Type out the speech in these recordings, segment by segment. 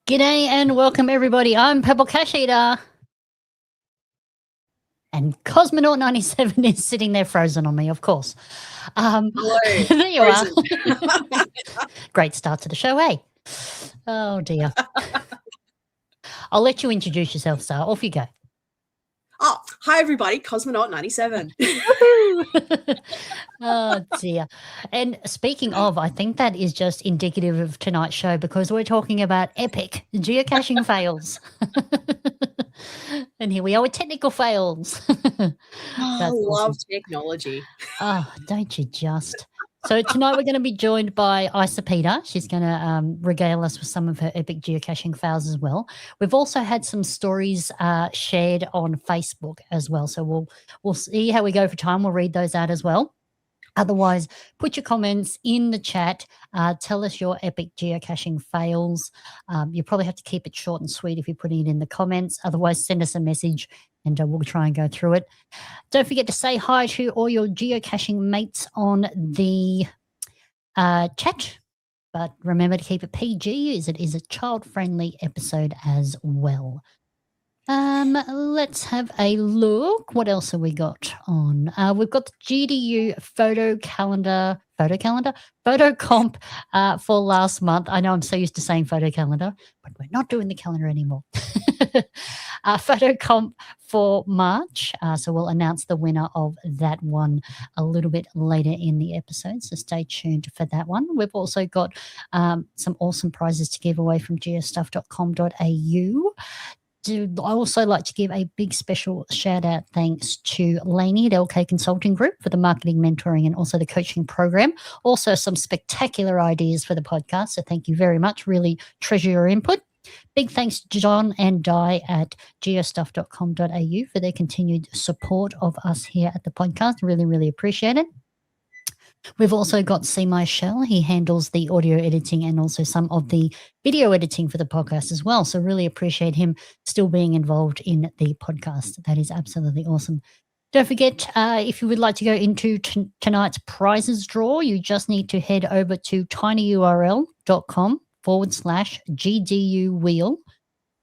G'day and welcome everybody. I'm Purple Cash Eater. And Cosmonaut 97 is sitting there frozen on me, of course. Hello. There you Frozen. are. Great start to the show, eh? Oh, dear. I'll let you introduce yourself, Star. Off you go. Oh, hi everybody, Cosmonaut 97. Oh, dear. And speaking of, I think that is just indicative of tonight's show because we're talking about epic geocaching fails. And here we are with technical fails. I love technology. Oh, don't you just? So tonight we're going to be joined by Isopeda. She's going to regale us with some of her epic geocaching fails as well. We've also had some stories shared on Facebook as well. So we'll see how we go for time. We'll read those out as well. Otherwise, put your comments in the chat. Tell us your epic geocaching fails. You probably have to keep it short and sweet if you're putting it in the comments. Otherwise, send us a message and we'll try and go through it. Don't forget to say hi to all your geocaching mates on the chat. But remember to keep it PG as it is a child-friendly episode as well. Let's have a look. What else have we got on? We've got the GDU photo comp for last month. I know I'm so used to saying photo calendar, but we're not doing the calendar anymore. Photo comp for March. So we'll announce the winner of that one a little bit later in the episode. So stay tuned for that one. We've also got some awesome prizes to give away from geostuff.com.au. I also like to give a big special shout out thanks to Lainey at LK Consulting Group for the marketing, mentoring, and also the coaching program. Also some spectacular ideas for the podcast. So thank you very much. Really treasure your input. Big thanks to John and Di at geostuff.com.au for their continued support of us here at the podcast. Really, really appreciate it. We've also got C. Michelle. He handles the audio editing and also some of the video editing for the podcast as well. So really appreciate him still being involved in the podcast. That is absolutely awesome. Don't forget, if you would like to go into tonight's prizes draw, you just need to head over to tinyurl.com/GDU wheel.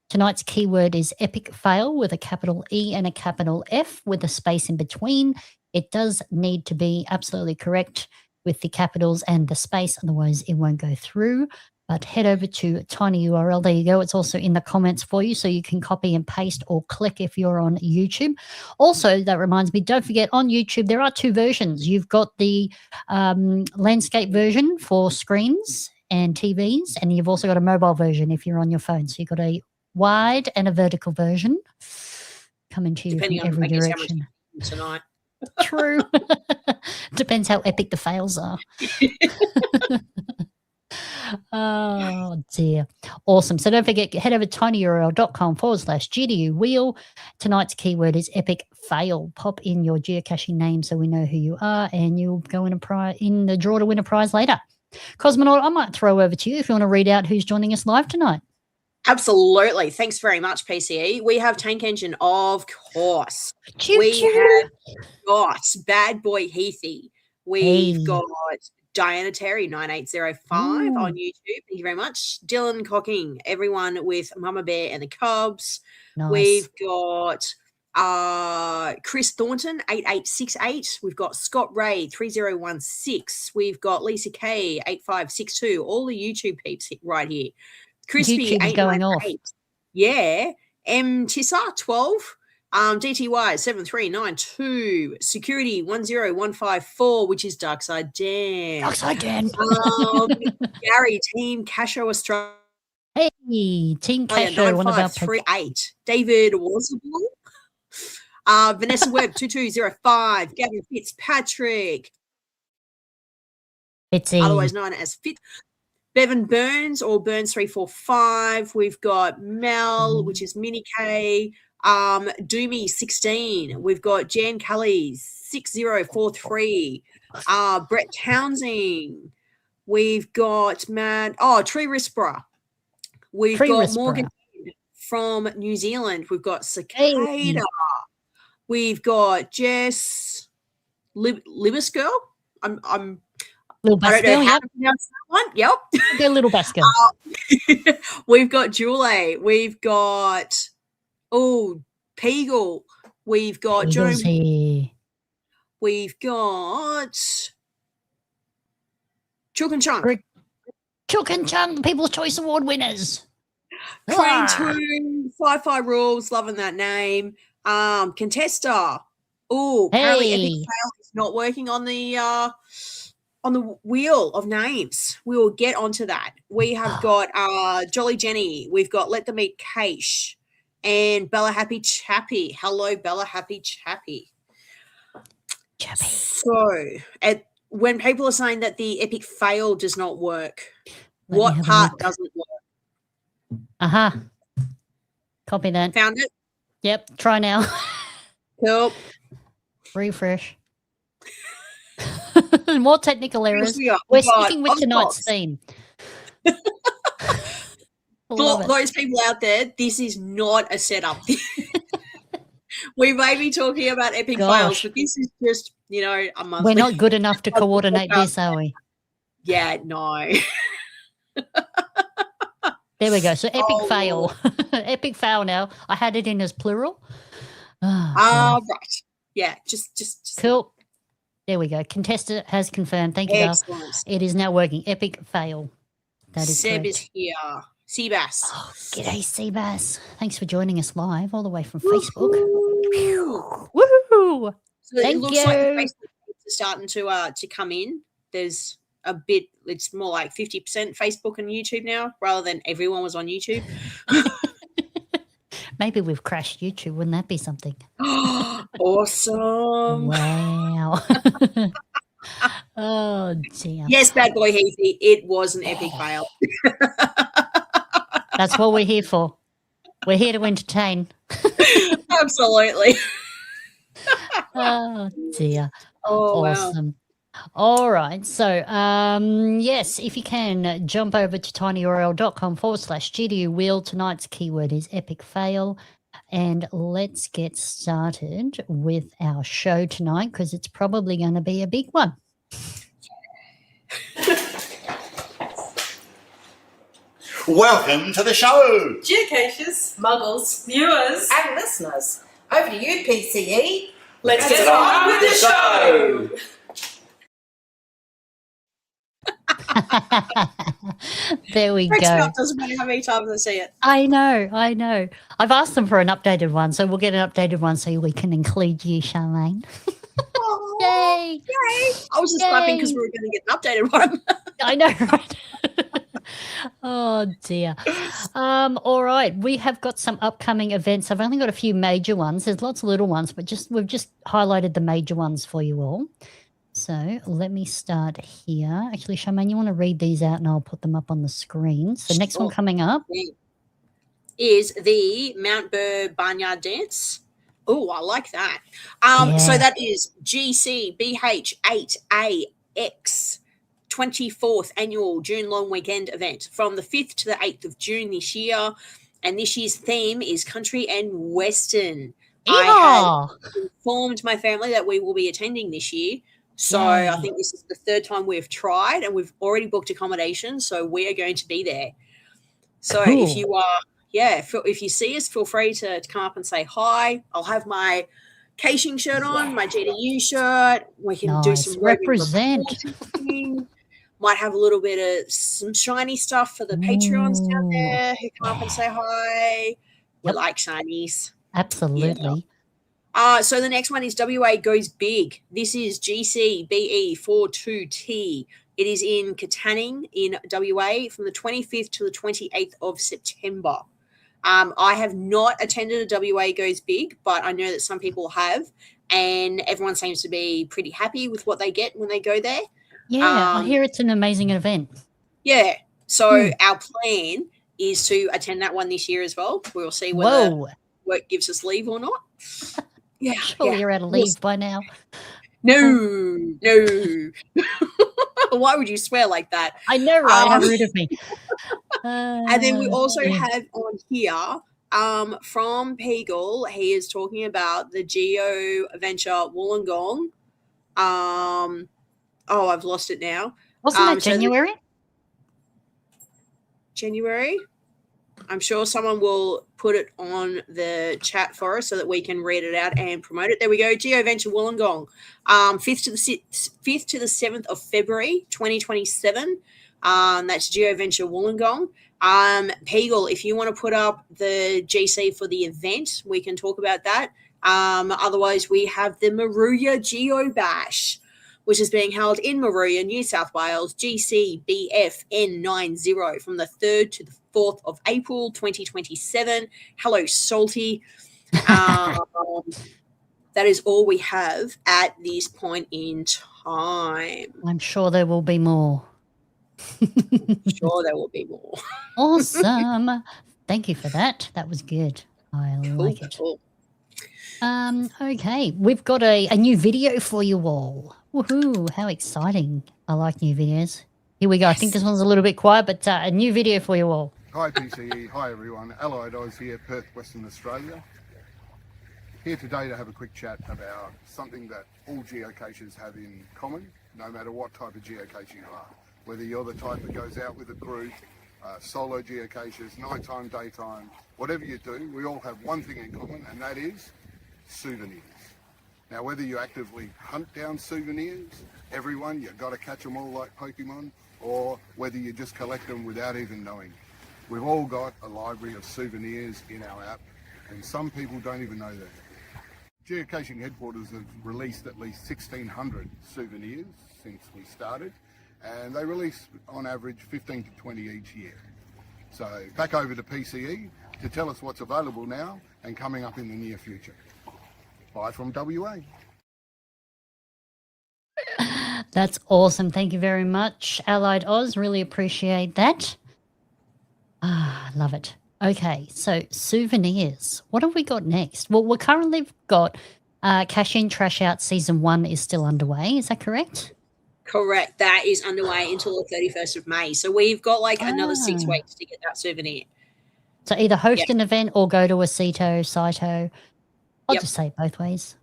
Tonight's keyword is epic fail with a capital E and a capital F with a space in between. It does need to be absolutely correct with the capitals and the space, otherwise it won't go through. But head over to tinyurl. There you go. It's also in the comments for you, so you can copy and paste or click if you're on YouTube. Also, that reminds me, don't forget on YouTube, there are two versions. You've got the landscape version for screens and TVs, and you've also got a mobile version if you're on your phone. So you've got a wide and a vertical version coming to you from every direction. Tonight. True. Depends how epic the fails are. Oh, dear. Awesome. So don't forget, head over to tinyurl.com/GDU wheel. Tonight's keyword is epic fail. Pop in your geocaching name so we know who you are, and you'll go in the draw to win a prize later. Cosmonaut, I might throw over to you if you want to read out who's joining us live tonight. Absolutely. Thanks very much, PCE. We have Tank Engine, of course. Choo-choo. We have got Bad Boy Heathy. We've got Diana Terry, 9805 on YouTube. Thank you very much. Dylan Cocking, everyone with Mama Bear and the Cubs. Nice. We've got Chris Thornton, 8868. We've got Scott Ray, 3016. We've got Lisa K, 8562. All the YouTube peeps right here. Crispy, 898. Yeah. M Tissa, 12. DTY 7392, Security 10154, which is Darkside Dan. Darkside Dan. Gary, Team Casho Australia. Hey, Team Casho, 9538. David Warsable. Vanessa Webb 2205. Gavin Fitzpatrick. Fitzy. Otherwise known as Fit. Bevan Burns or Burns 345. We've got Mel, which is Mini K. Doomy 16. We've got Jan Kelly 6043. Brett Townsend. We've got Tree Whisperer. We've got Morgan from New Zealand. We've got Cicada. Hey. We've got Jess Libis Girl. Little I don't know Basquiat, how yep. to pronounce that one. Yep. Go Little Basquiat. We've got Jule. We've got, Peagle. We've got Eagles here. We've got Chook and Chunk. Chook and Chunk, People's Choice Award winners. Crane 2, Fi-Fi Rules, loving that name. Contester. Oh, apparently Epic Fail is not working on the wheel of names. We will get onto that. We have got Jolly Jenny. We've got Let Them Eat Cache and Bella Happy Chappy. Hello, Bella Happy Chappy. So, when people are saying that the Epic Fail does not work, what part doesn't work? Copy that. Found it? Yep. Try now. Cool. Refresh. More technical errors. We're sticking with tonight's theme. For those people out there, this is not a setup. We may be talking about epic fails, but this is just, a monthly. We're not good enough to coordinate this, are we? Yeah, no. There we go. So epic fail. Epic fail now. I had it in as plural. Right. Yeah, just cool. There we go. Contestant has confirmed. Thank you, Excellent. It is now working. Epic fail. That is Seb correct. is here. Seabass. Oh, g'day, Seabass. Thanks for joining us live all the way from Facebook. Woohoo! So it looks like the Facebook are starting to come in. There's a bit, it's more like 50% Facebook and YouTube now, rather than everyone was on YouTube. Maybe we've crashed YouTube. Wouldn't that be something? Awesome. Wow. Oh, dear. Yes, bad boy Heathy, it was an epic fail. That's what we're here for. We're here to entertain. Absolutely. Oh, dear. Oh, awesome. Wow. All right. So, yes, if you can, jump over to tinyurl.com/GDU wheel. Tonight's keyword is epic fail. And let's get started with our show tonight, because it's probably going to be a big one. Welcome to the show. Geocachers, muggles, viewers, and listeners. Over to you, PCE. Let's get on with the show. There we go. Doesn't matter how many times I see it. I know. I've asked them for an updated one, so we'll get an updated one so we can include you, Charmaine. Oh, yay! I was just clapping because we were going to get an updated one. I know, right? Oh, dear. All right. We have got some upcoming events. I've only got a few major ones. There's lots of little ones, but we've just highlighted the major ones for you all. So let me start here. Actually, Charmaine, you want to read these out and I'll put them up on the screen. So next one coming up is the Mount Burr Barnyard Dance. Oh, I like that. So that is GCBH8AX 24th annual June long weekend event from the 5th to the 8th of June this year. And this year's theme is country and western. I had informed my family that we will be attending this year. So I think this is the third time we've tried, and we've already booked accommodation. So we are going to be there. So if you are, if you see us, feel free to come up and say hi. I'll have my caching shirt on, my GDU shirt. We can do some represent. Might have a little bit of some shiny stuff for the Patreons down there who come up and say hi. We like shinies. Absolutely. So the next one is WA Goes Big. This is GCBE42T. It is in Katanning in WA from the 25th to the 28th of September. I have not attended a WA Goes Big, but I know that some people have, and everyone seems to be pretty happy with what they get when they go there. Yeah, I hear it's an amazing event. Yeah. So our plan is to attend that one this year as well. We'll see whether work gives us leave or not. Yeah. Surely you're out of leave by now. No. Why would you swear like that? I know, right? How rude of me. And then we also have on here from Peagle, he is talking about the Geo Adventure Wollongong. I've lost it now. Wasn't that so the- January? January. I'm sure someone will put it on the chat for us so that we can read it out and promote it. There we go. GeoVenture Wollongong, 5th to the 7th of February, 2027. That's GeoVenture Wollongong. Pegel, if you want to put up the GC for the event, we can talk about that. Otherwise, we have the Moruya Geo Bash, which is being held in Moruya, New South Wales, GCBFN90 from the 3rd to the 4th of April 2027. Hello, Salty. That is all we have at this point in time. I'm sure there will be more. Sure, there will be more. Awesome. Thank you for that. That was good. I like it. Cool. Okay, we've got a new video for you all. Woohoo, how exciting. I like new videos. Here we go. I think this one's a little bit quiet, but a new video for you all. Hi PCE, hi everyone. Allied Oz here, Perth, Western Australia. Here today to have a quick chat about something that all geocachers have in common, no matter what type of geocacher you are. Whether you're the type that goes out with a group, solo geocachers, nighttime, daytime, whatever you do, we all have one thing in common, and that is souvenirs. Now, whether you actively hunt down souvenirs, everyone, you've got to catch them all like Pokemon, or whether you just collect them without even knowing. We've all got a library of souvenirs in our app, and some people don't even know that. Geocaching headquarters have released at least 1,600 souvenirs since we started, and they release on average 15 to 20 each year. So back over to PCE to tell us what's available now and coming up in the near future. Bye from WA. That's awesome. Thank you very much, Allied Oz. Really appreciate that. I love it. Okay, so souvenirs. What have we got next? Well, we're currently got Cash In, Trash Out Season 1 is still underway. Is that correct? Correct. That is underway until the 31st of May. So we've got like another 6 weeks to get that souvenir. So either host an event or go to a Saito. I'll just say it both ways.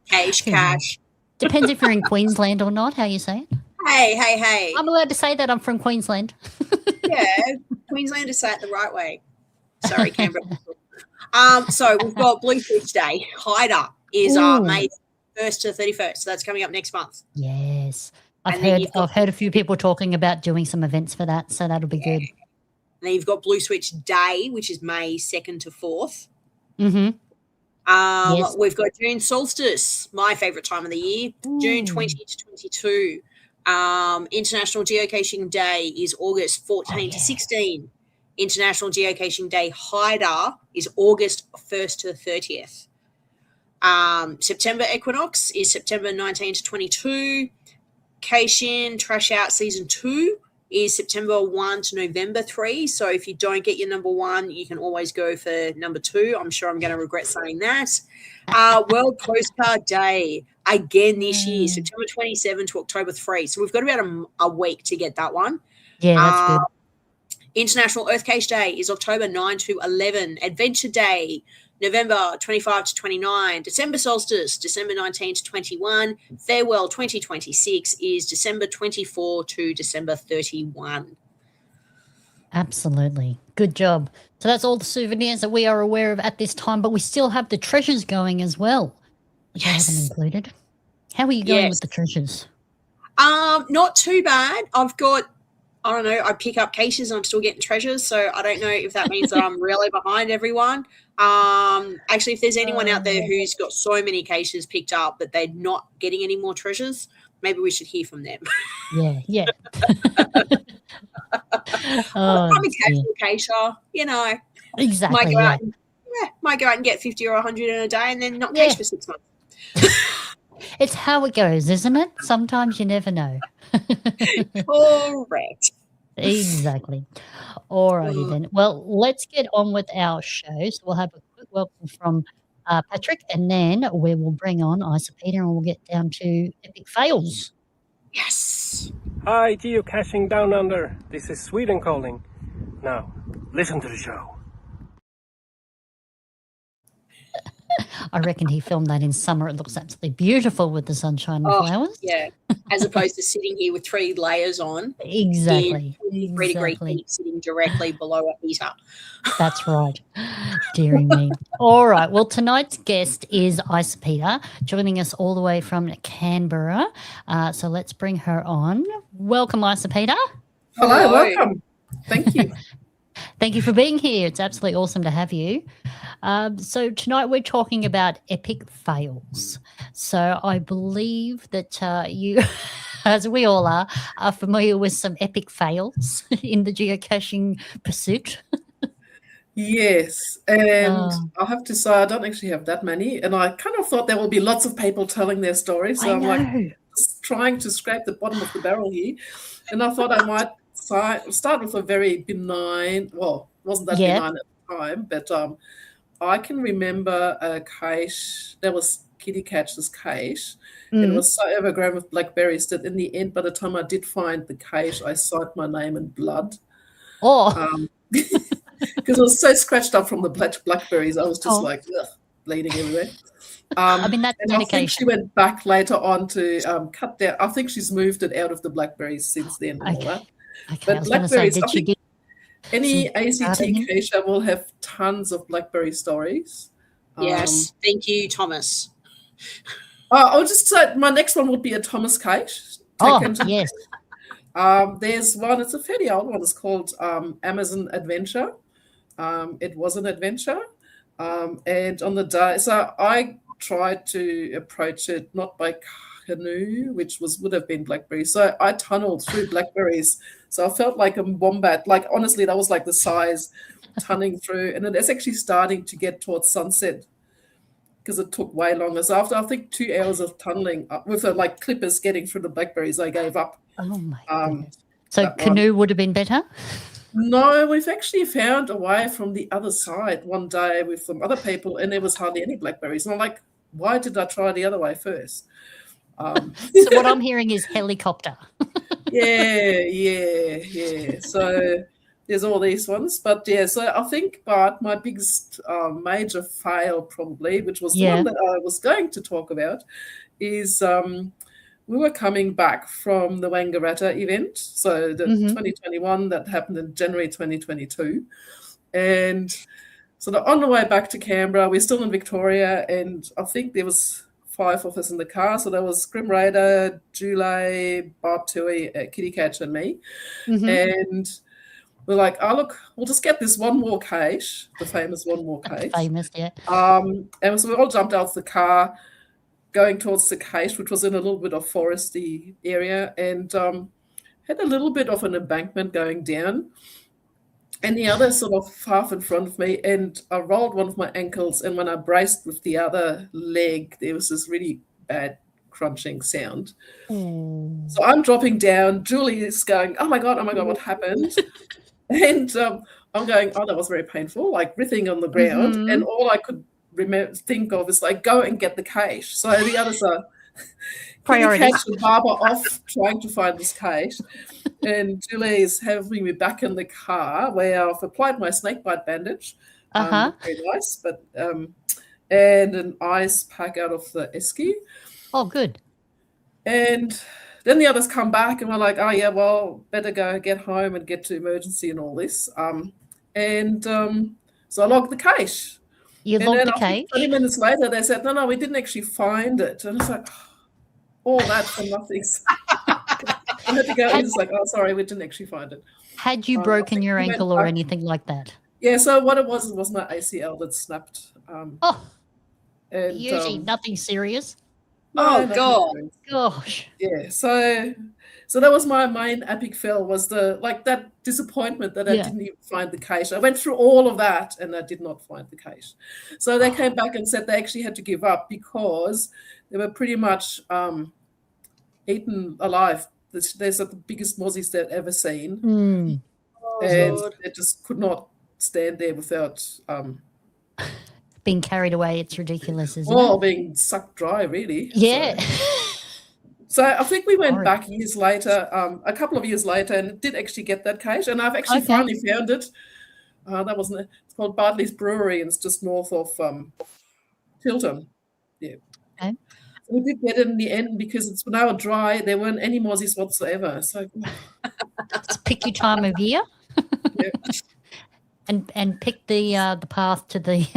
Cash. Depends if you're in Queensland or not, how you say it. Hey. I'm allowed to say that I'm from Queensland. Yeah, Queenslanders say it the right way. Sorry, Canberra. So we've got Blue Fish Day. Hider is May 1st to 31st. So that's coming up next month. Yes. I've heard a few people talking about doing some events for that, so that'll be good. And then you've got Blue Switch Day, which is May 2nd to 4th. Mm-hmm. Yes. We've got June Solstice, my favourite time of the year, June 20 to 22. International Geocaching Day is August 14 to 16. International Geocaching Day Hider is August 1st to 30th. September Equinox is September 19 to 22. Cash In, Trash Out Season 2 is September 1 to November 3. So if you don't get your number 1, you can always go for number 2. I'm sure I'm going to regret saying that. World Postcard Day, again this year, September 27 to October 3. So we've got about a week to get that one. Yeah, that's good. International Earth Cache Day is October 9 to 11. Adventure Day, November 25 to 29. December Solstice, December 19 to 21. Farewell 2026 is December 24 to December 31. Absolutely. Good job. So that's all the souvenirs that we are aware of at this time, but we still have the treasures going as well, which I haven't included. How are you going with the treasures? Not too bad. I've got, I don't know, I pick up caches and I'm still getting treasures, so I don't know if that means that I'm really behind everyone. Actually, if there's anyone out there who's got so many caches picked up that they're not getting any more treasures, maybe we should hear from them. Yeah. I'm a casual cacher, you know. Exactly. Might go out and get 50 or 100 in a day and then not cache for 6 months. It's how it goes, isn't it? Sometimes you never know. Correct. Exactly. All righty then. Well, let's get on with our show. So we'll have a quick welcome from Patrick, and then we will bring on Isopeda and we'll get down to epic fails. Yes. Hi, Geocaching Downunder. This is Sweden calling. Now, listen to the show. I reckon he filmed that in summer. It looks absolutely beautiful with the sunshine and Oh, flowers. yeah. As opposed to sitting here with 3 layers on. Exactly. In 23-degree heat sitting directly below a heater. That's right. Dearie me. All right. Well, tonight's guest is Isopeda, joining us all the way from Canberra. So let's bring her on. Welcome, Isopeda. Hello, welcome. Thank you. Thank you for being here. It's absolutely awesome to have you. So tonight we're talking about epic fails. So I believe that you, as we all are familiar with some epic fails in the geocaching pursuit. Yes, and I have to say I don't actually have that many, and I kind of thought there will be lots of people telling their stories, so I'm like just trying to scrape the bottom of the barrel here, and I thought I might start with a very benign, well, wasn't that benign at the time, but I can remember a cache, that was Kitty Catch's cache, and it was so overgrown with blackberries that in the end, by the time I did find the cache, I signed my name in blood. Because I was so scratched up from the blackberries, I was just like bleeding everywhere. I mean, that's and I think she went back later on to cut down. I think she's moved it out of the blackberries since then. And all that. Okay, but blackberries, say, I think any ACT cache will have tons of blackberry stories. Yes, thank you, Thomas. I'll just say my next one would be a Thomas cache. Yes. There's one, it's a fairly old one, it's called Amazon Adventure. It was an adventure. And on the day, so I tried to approach it not by canoe, which would have been blackberry. So I tunneled through blackberries. So I felt like a wombat. Like, honestly, that was like the size tunneling through. And it's actually starting to get towards sunset because it took way longer. So after, I think, 2 hours of tunneling with like clippers getting through the blackberries, I gave up. Oh, my goodness. So canoe would have been better? No, we've actually found a way from the other side one day with some other people, and there was hardly any blackberries. And I'm like, why did I try the other way first? So what I'm hearing is helicopter. Yeah. So there's all these ones. But, yeah, so I think, Bart, my biggest major fail probably, which was the one that I was going to talk about, is we were coming back from the Wangaratta event, so the 2021 that happened in January 2022. And so on the way back to Canberra, we're still in Victoria, and I think there was 5 of us in the car. So there was Grim Raider, Jule, Bob Tui, Kitty Catch, and me. And we're like, oh, look, we'll just get this one more cache, the famous one more cache. Famous, yeah. And so we all jumped out of the car, going towards the cache, which was in a little bit of foresty area, and had a little bit of an embankment going down, and the other sort of half in front of me, and I rolled one of my ankles, and when I braced with the other leg, there was this really bad crunching sound. So I'm dropping down. Julie is going, oh my God, what happened? And I'm going, oh, that was very painful, like writhing on the ground, and all I could think of is like, go and get the cache. So the others are priority. Catch and Barbara off trying to find this cache, and Julie is having me back in the car where I've applied my snakebite bandage. Very nice, but and an ice pack out of the esky. Oh, good. And then the others come back and we're like, oh yeah, well, better go get home and get to emergency and all this. So I logged the cache. You logged the cache? 20 minutes later, they said, no, we didn't actually find it. And it's like, all that for nothing. I had to go and it's like, oh, sorry, we didn't actually find it. Had you broken your ankle or anything like that? Yeah, so what it was my ACL that snapped. And, usually nothing serious. Oh, God. Gosh. Yeah, so that was my main epic fail, was that disappointment that I didn't even find the cache. I went through all of that and I did not find the cache. So they came back and said they actually had to give up because they were pretty much eaten alive. They're the biggest mozzies they'd ever seen. And they just could not stand there without being carried away. It's ridiculous, isn't it? Or being sucked dry, really. Yeah. So I think we went back years later, a couple of years later, and did actually get that cache. And I've actually finally found it. It's called Bartley's Brewery, and it's just north of Chiltern. Yeah. Okay. We did get it in the end because it's now dry. There weren't any mozzies whatsoever. So It's pick your time of year. yeah. And pick the path to the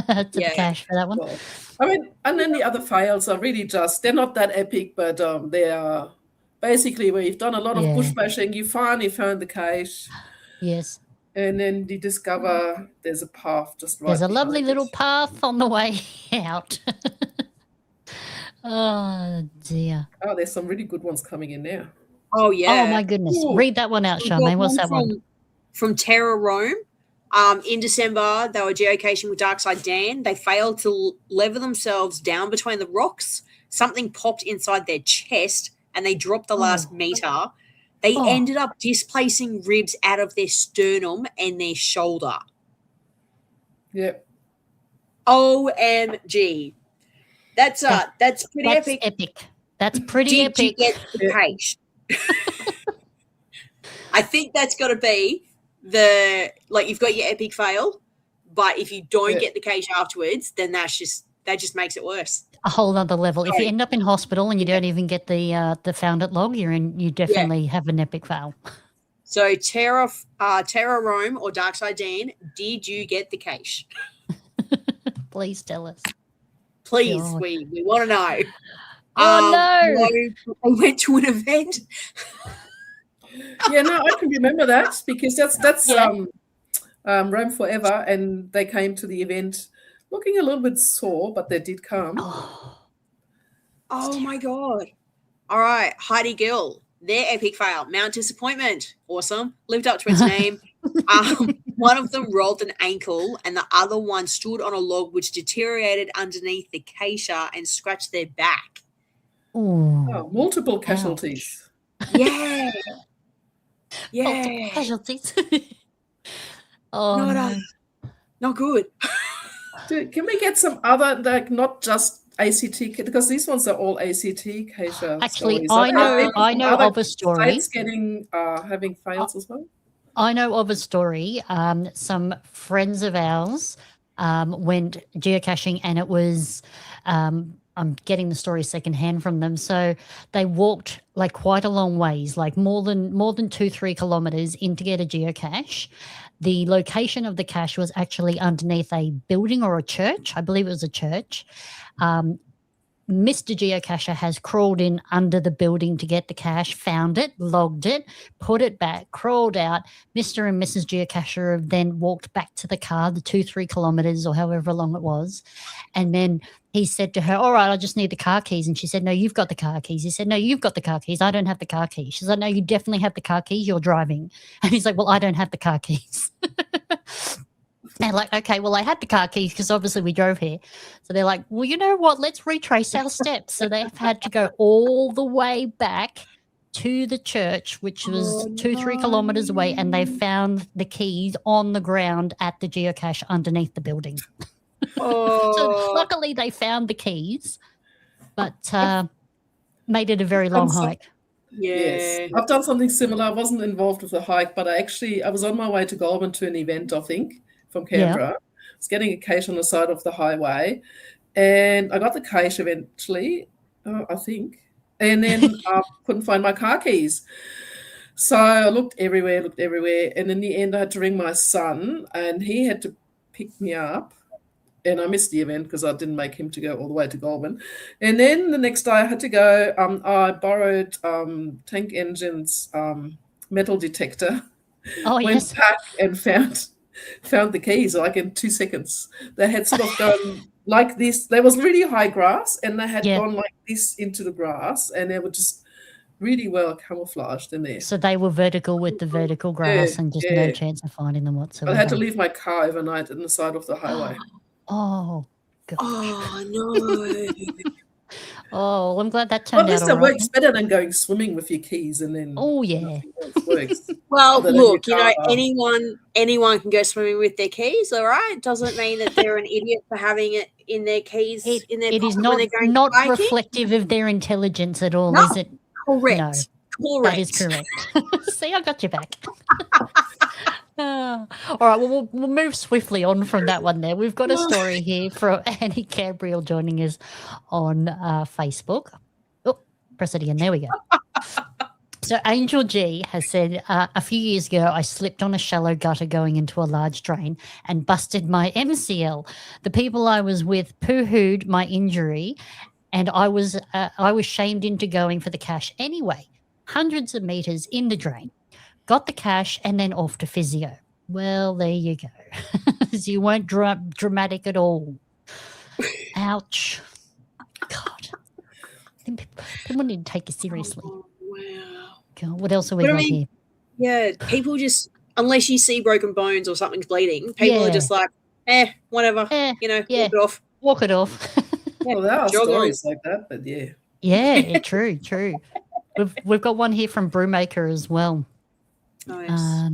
the cache for that one. Well, I mean, and then the other fails are really they're not that epic, but they are basically where you've done a lot of bush bashing, you finally found the cache. Yes. And then you discover there's a path just right. There's a lovely behind little it. path on the way out. Oh dear. Oh, there's some really good ones coming in now. Oh yeah. Oh my goodness. Ooh. Read that one out, We've got Charmaine. What's that one? From Terra Rome. In December, they were geocaching with Darkside Dan. They failed to lever themselves down between the rocks. Something popped inside their chest and they dropped the last meter. They ended up displacing ribs out of their sternum and their shoulder. Yep. OMG. That's pretty epic. That's pretty epic. Did you get the cache? I think that's got to be you've got your epic fail, but if you don't get the cache afterwards, then that just makes it worse. A whole other level. If you end up in hospital and you don't even get the found it log, you definitely have an epic fail. So Terra Rome or Darkside Dan, did you get the cache? Please tell us. Please, God. we want to know. Oh no! I went to an event. Yeah, no, I can remember that because that's Rome Forever, and they came to the event looking a little bit sore, but they did come. Oh my god! All right, Heidi Gill, their epic fail, Mount Disappointment, awesome, lived up to its name. One of them rolled an ankle, and the other one stood on a log which deteriorated underneath the acacia and scratched their back. Ooh. Oh, multiple casualties. Yeah. Yeah. Multiple casualties. Oh, not good. Dude, can we get some other, not just ACT, because these ones are all ACT acacia. Actually, stories. I know of a story. States having fails as well. I know of a story. Some friends of ours went geocaching, and it was I'm getting the story secondhand from them. So they walked like quite a long ways, like more than 2-3 kilometers in to get a geocache. The location of the cache was actually underneath a building or a church. I believe it was a church. Mr. Geocacher has crawled in under the building to get the cache, found it, logged it, put it back, crawled out. Mr. and Mrs. Geocacher have then walked back to the car, the 2-3 kilometers or however long it was. And then he said to her, all right, I just need the car keys. And she said, no, you've got the car keys. He said, no, you've got the car keys. I don't have the car keys. She said, no, you definitely have the car keys. You're driving. And he's like, well, I don't have the car keys. They're like, okay, well, I had the car keys because obviously we drove here. So they're like, well, you know what? Let's retrace our steps. So they've had to go all the way back to the church, which was 2-3 kilometers away, and they found the keys on the ground at the geocache underneath the building. So luckily they found the keys, but made it a very long hike. Yes, I've done something similar. I wasn't involved with the hike, but I was on my way to Goulburn to an event, I think, from Canberra. I was getting a cache on the side of the highway, and I got the cache eventually, I think, and then I couldn't find my car keys. So I looked everywhere, and in the end I had to ring my son, and he had to pick me up. And I missed the event because I didn't make him to go all the way to Goulburn. And then the next day I had to go. I borrowed Tank Engine's metal detector. Went back and found the keys like in 2 seconds. They had sort of gone like this. There was really high grass, and they had gone like this into the grass, and they were just really well camouflaged in there. So they were vertical with the vertical grass and just no chance of finding them whatsoever. I had to leave my car overnight on the side of the highway. Oh, God. Oh, no. Oh, I'm glad that turned out all right. At least it works better than going swimming with your keys and then nothing else works. Well, look, anyone can go swimming with their keys, all right? Doesn't mean that they're an idiot for having it in their keys in their pocket. It is when they're going not hiking. reflective of their intelligence at all, No, is it? Correct. No, Correct. that is correct. See, I got you back. All right, well, we'll move swiftly on from that one there. We've got a story here from Annie Gabriel joining us on Facebook. Oh, press it again. There we go. So Angel G has said, a few years ago, I slipped on a shallow gutter going into a large drain and busted my MCL. The people I was with poo-hooed my injury, and I was shamed into going for the cash anyway. Hundreds of meters in the drain. Got the cash and then off to physio. Well, there you go. You weren't dramatic at all. Ouch. God. I think people need to take it seriously. Oh, wow. God, what else are we got here? Yeah, people just, unless you see broken bones or something's bleeding, people are just like, whatever, walk it off. Walk it off. Well, there are stories like that, but yeah. Yeah, true. We've got one here from Brewmaker as well. Oh, yes.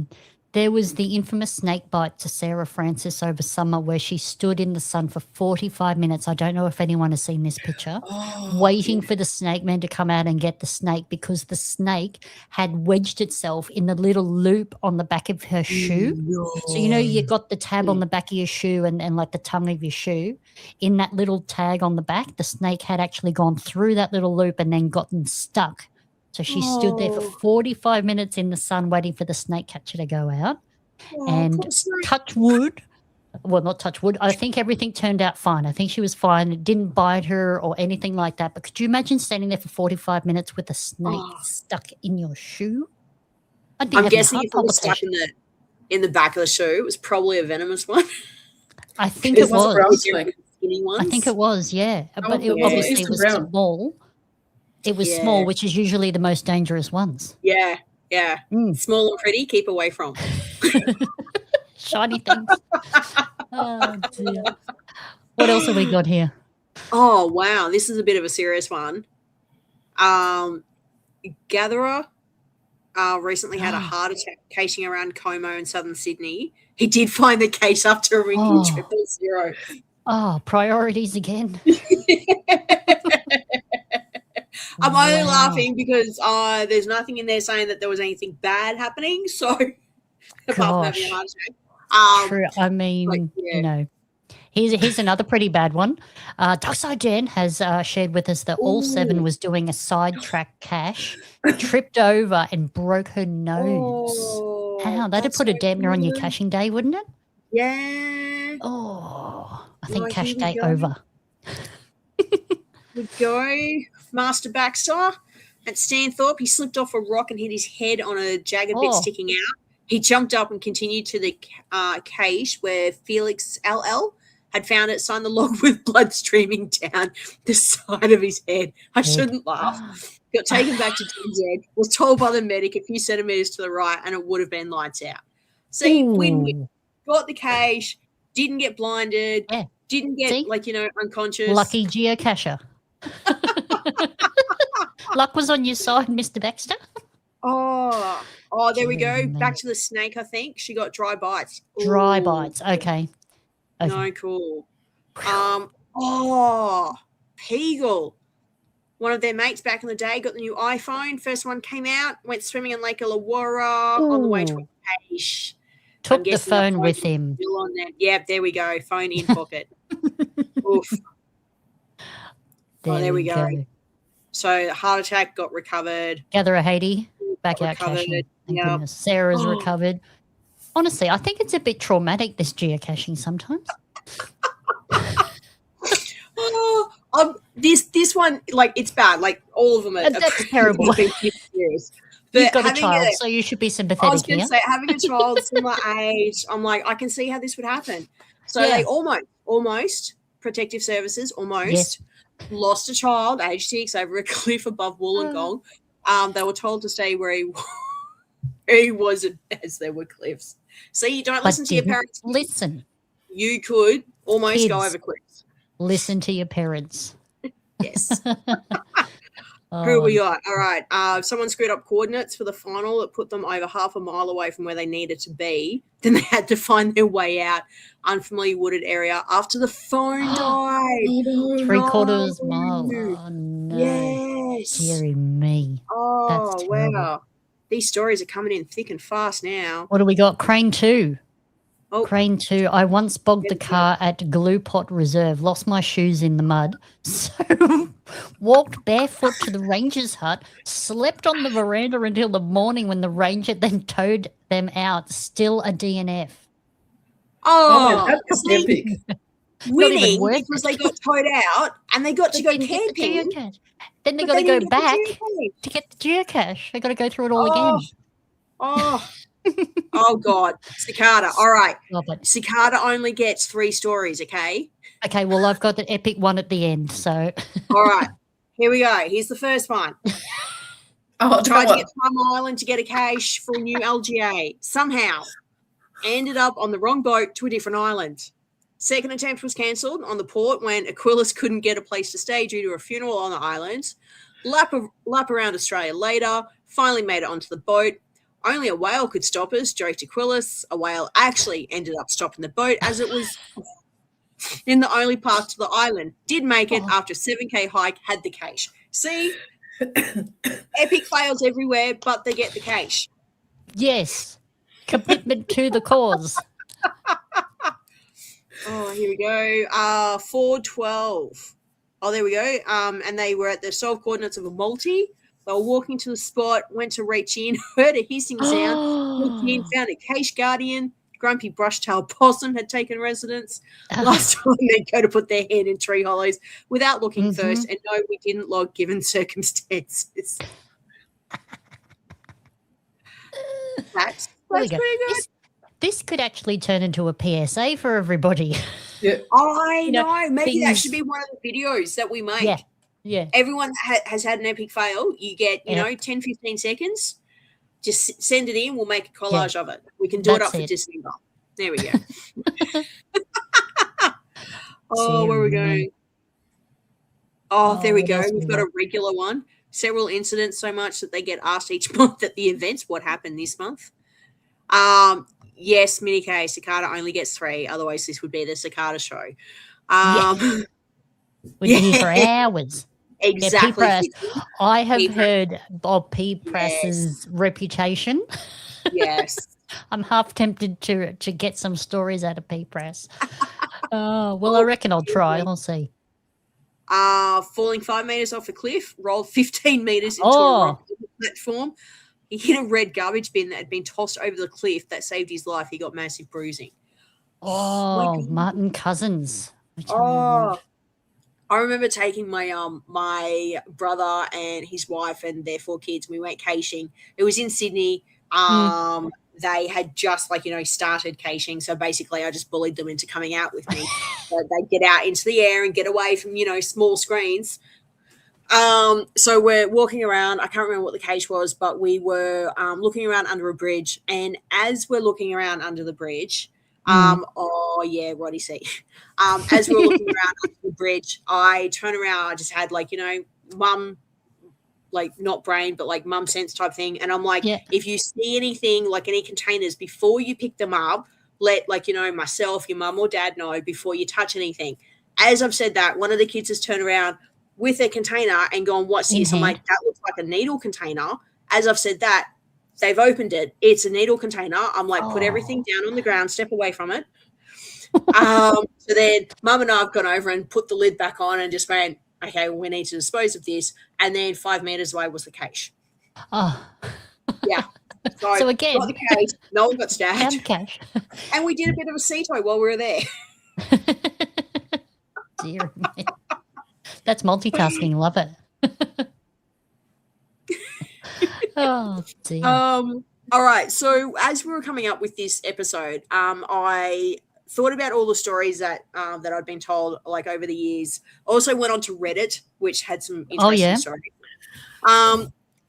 There was the infamous snake bite to Sarah Francis over summer where she stood in the sun for 45 minutes. I don't know if anyone has seen this picture, waiting for the snake man to come out and get the snake because the snake had wedged itself in the little loop on the back of her shoe. No. So, you got the tab on the back of your shoe and like the tongue of your shoe. In that little tag on the back, the snake had actually gone through that little loop and then gotten stuck. So she stood there for 45 minutes in the sun waiting for the snake catcher to go out. And touch wood. Well, not touch wood. I think everything turned out fine. I think she was fine. It didn't bite her or anything like that. But could you imagine standing there for 45 minutes with a snake stuck in your shoe? I'm guessing if it was stuck in the back of the shoe, it was probably a venomous one. I think it was. Skinny ones. I think it was, yeah. But obviously it was small. It was small, which is usually the most dangerous ones. Yeah. Small and pretty, keep away from. Shiny things. Oh, dear. What else have we got here? Oh, wow. This is a bit of a serious one. Gatherer recently had a heart attack caching around Como in southern Sydney. He did find the case after ringing 000. Oh, priorities again. I'm only laughing because there's nothing in there saying that there was anything bad happening. So, apart from having a heart attack. True. I mean, here's another pretty bad one. Darkside Jen has shared with us that all 7 was doing a sidetrack cache, tripped over and broke her nose. Ow, that'd put a dampener on your caching day, wouldn't it? Yeah. Oh, I think cache day over. We go. Master Baxter at Stanthorpe. He slipped off a rock and hit his head on a jagged bit sticking out. He jumped up and continued to the cache where Felix LL had found it, signed the log with blood streaming down the side of his head. I shouldn't laugh. Got taken back to DZ, was told by the medic a few centimetres to the right, and it would have been lights out. See, win-win. Got the cache, didn't get blinded, didn't get, unconscious. Lucky geocacher. Luck was on your side, Mr. Baxter. Oh, there we go. Back to the snake, I think. She got dry bites. Dry bites. Okay. No, cool. Peagle. One of their mates back in the day got the new iPhone. First one came out, went swimming in Lake Illawarra on the way to a cache. Took the phone with him. Still on that. Yep, there we go. Phone in pocket. Oof. There we go. So heart attack got recovered. Gatherer Haiti back out caching. Thank goodness. Sarah's recovered. Honestly, I think it's a bit traumatic, this geocaching sometimes. This one, it's bad. Like all of them are. That's terrible. You've got a child, so you should be sympathetic. I was going to say, having a child similar age, I'm like, I can see how this would happen. So they almost protective services, lost a child, age 6, over a cliff above Wollongong. They were told to stay where he was as there were cliffs. See, you don't listen to your parents. Listen. You could almost go over cliffs. Listen to your parents. Yes. Who we got? All right. Someone screwed up coordinates for the final. It put them over half a mile away from where they needed to be. Then they had to find their way out unfamiliar wooded area after the phone died. 3/4 mile. Oh, no. Yes. Deary me. Oh, wow. These stories are coming in thick and fast now. What do we got? Crane 2. Oh. Crane 2. I once bogged the car at Glue Pot Reserve, lost my shoes in the mud, so walked barefoot to the ranger's hut, slept on the veranda until the morning when the ranger then towed them out. Still a DNF. Oh, that is epic. Winning worth because it. they got towed out and they got to go Didn't get the camping. geocache. Then they but got to go didn't get the back geocache. to get the geocache. They got to go through it all again. Oh, oh God. Cicada. All right. Love it. Cicada only gets 3 stories, okay? Okay, well, I've got the epic one at the end, so. All right. Here we go. Here's the first one. Oh, Tried go to on. get to Plum Island to get a cache for a new LGA. Somehow ended up on the wrong boat to a different island. Second attempt was cancelled on the port when Aquilas couldn't get a place to stay due to a funeral on the island. Lap around Australia later, finally made it onto the boat. Only a whale could stop us, joked Aquilas. A whale actually ended up stopping the boat as it was in the only path to the island. Did make it after a 7K hike, had the cache. See? Epic fails everywhere, but they get the cache. Yes. Commitment to the cause. Oh, here we go. 412. Oh, there we go. And they were at the solve coordinates of a multi. They were walking to the spot, went to reach in, heard a hissing sound, looked in, found a cache guardian. Grumpy brush-tailed possum had taken residence. Last time they'd go to put their head in tree hollows without looking first. And no, we didn't log given circumstances. That's pretty good. This could actually turn into a PSA for everybody. Yeah. I know. Maybe that things- should be one of the videos that we make. Yeah. Yeah. Everyone has had an epic fail. You get, you know, 10, 15 seconds. Just send it in. We'll make a collage of it. We can do it up for December. There we go. Oh, where are we going? Oh, there we go. We've got a regular one. Several incidents so much that they get asked each month at the events what happened this month. Yes, Mini K, Cicada only gets 3. Otherwise, this would be the Cicada show. We'd be here for hours. Exactly. Yeah, I have P-Press. heard of P-Press's reputation. Yes. I'm half tempted to get some stories out of P-Press. Well, I reckon I'll try. I'll see. Falling 5 meters off a cliff, rolled 15 meters into a rock platform. He hit a red garbage bin that had been tossed over the cliff that saved his life. He got massive bruising. Oh, Martin Cousins. I remember taking my my brother and his wife and their 4 kids. We went caching. It was in Sydney. They had just started caching. So basically I just bullied them into coming out with me. So they'd get out into the air and get away from, small screens. So we're walking around. I can't remember what the cache was, but we were looking around under a bridge. And as we're looking around under the bridge, Roddy C. As we were looking around under the bridge, I turn around. I just had mum, not brain, but mum sense type thing. And I'm like, if you see anything, any containers, before you pick them up, let myself, your mum or dad know before you touch anything. As I've said that, one of the kids has turned around with a container and gone, what's this? I'm like, that looks like a needle container. As I've said that, they've opened it. It's a needle container. I'm like, put everything down on the ground, step away from it. So then Mum and I have gone over and put the lid back on and just went, okay, we need to dispose of this. And then 5 meters away was the cache. Oh. Yeah. So again, got the cache. No one got stabbed. Cache. And we did a bit of a CETO while we were there. Dear me. That's multitasking. Love it. Oh, dear. All right. So as we were coming up with this episode, I thought about all the stories that I'd been told over the years. Also went on to Reddit, which had some interesting stories.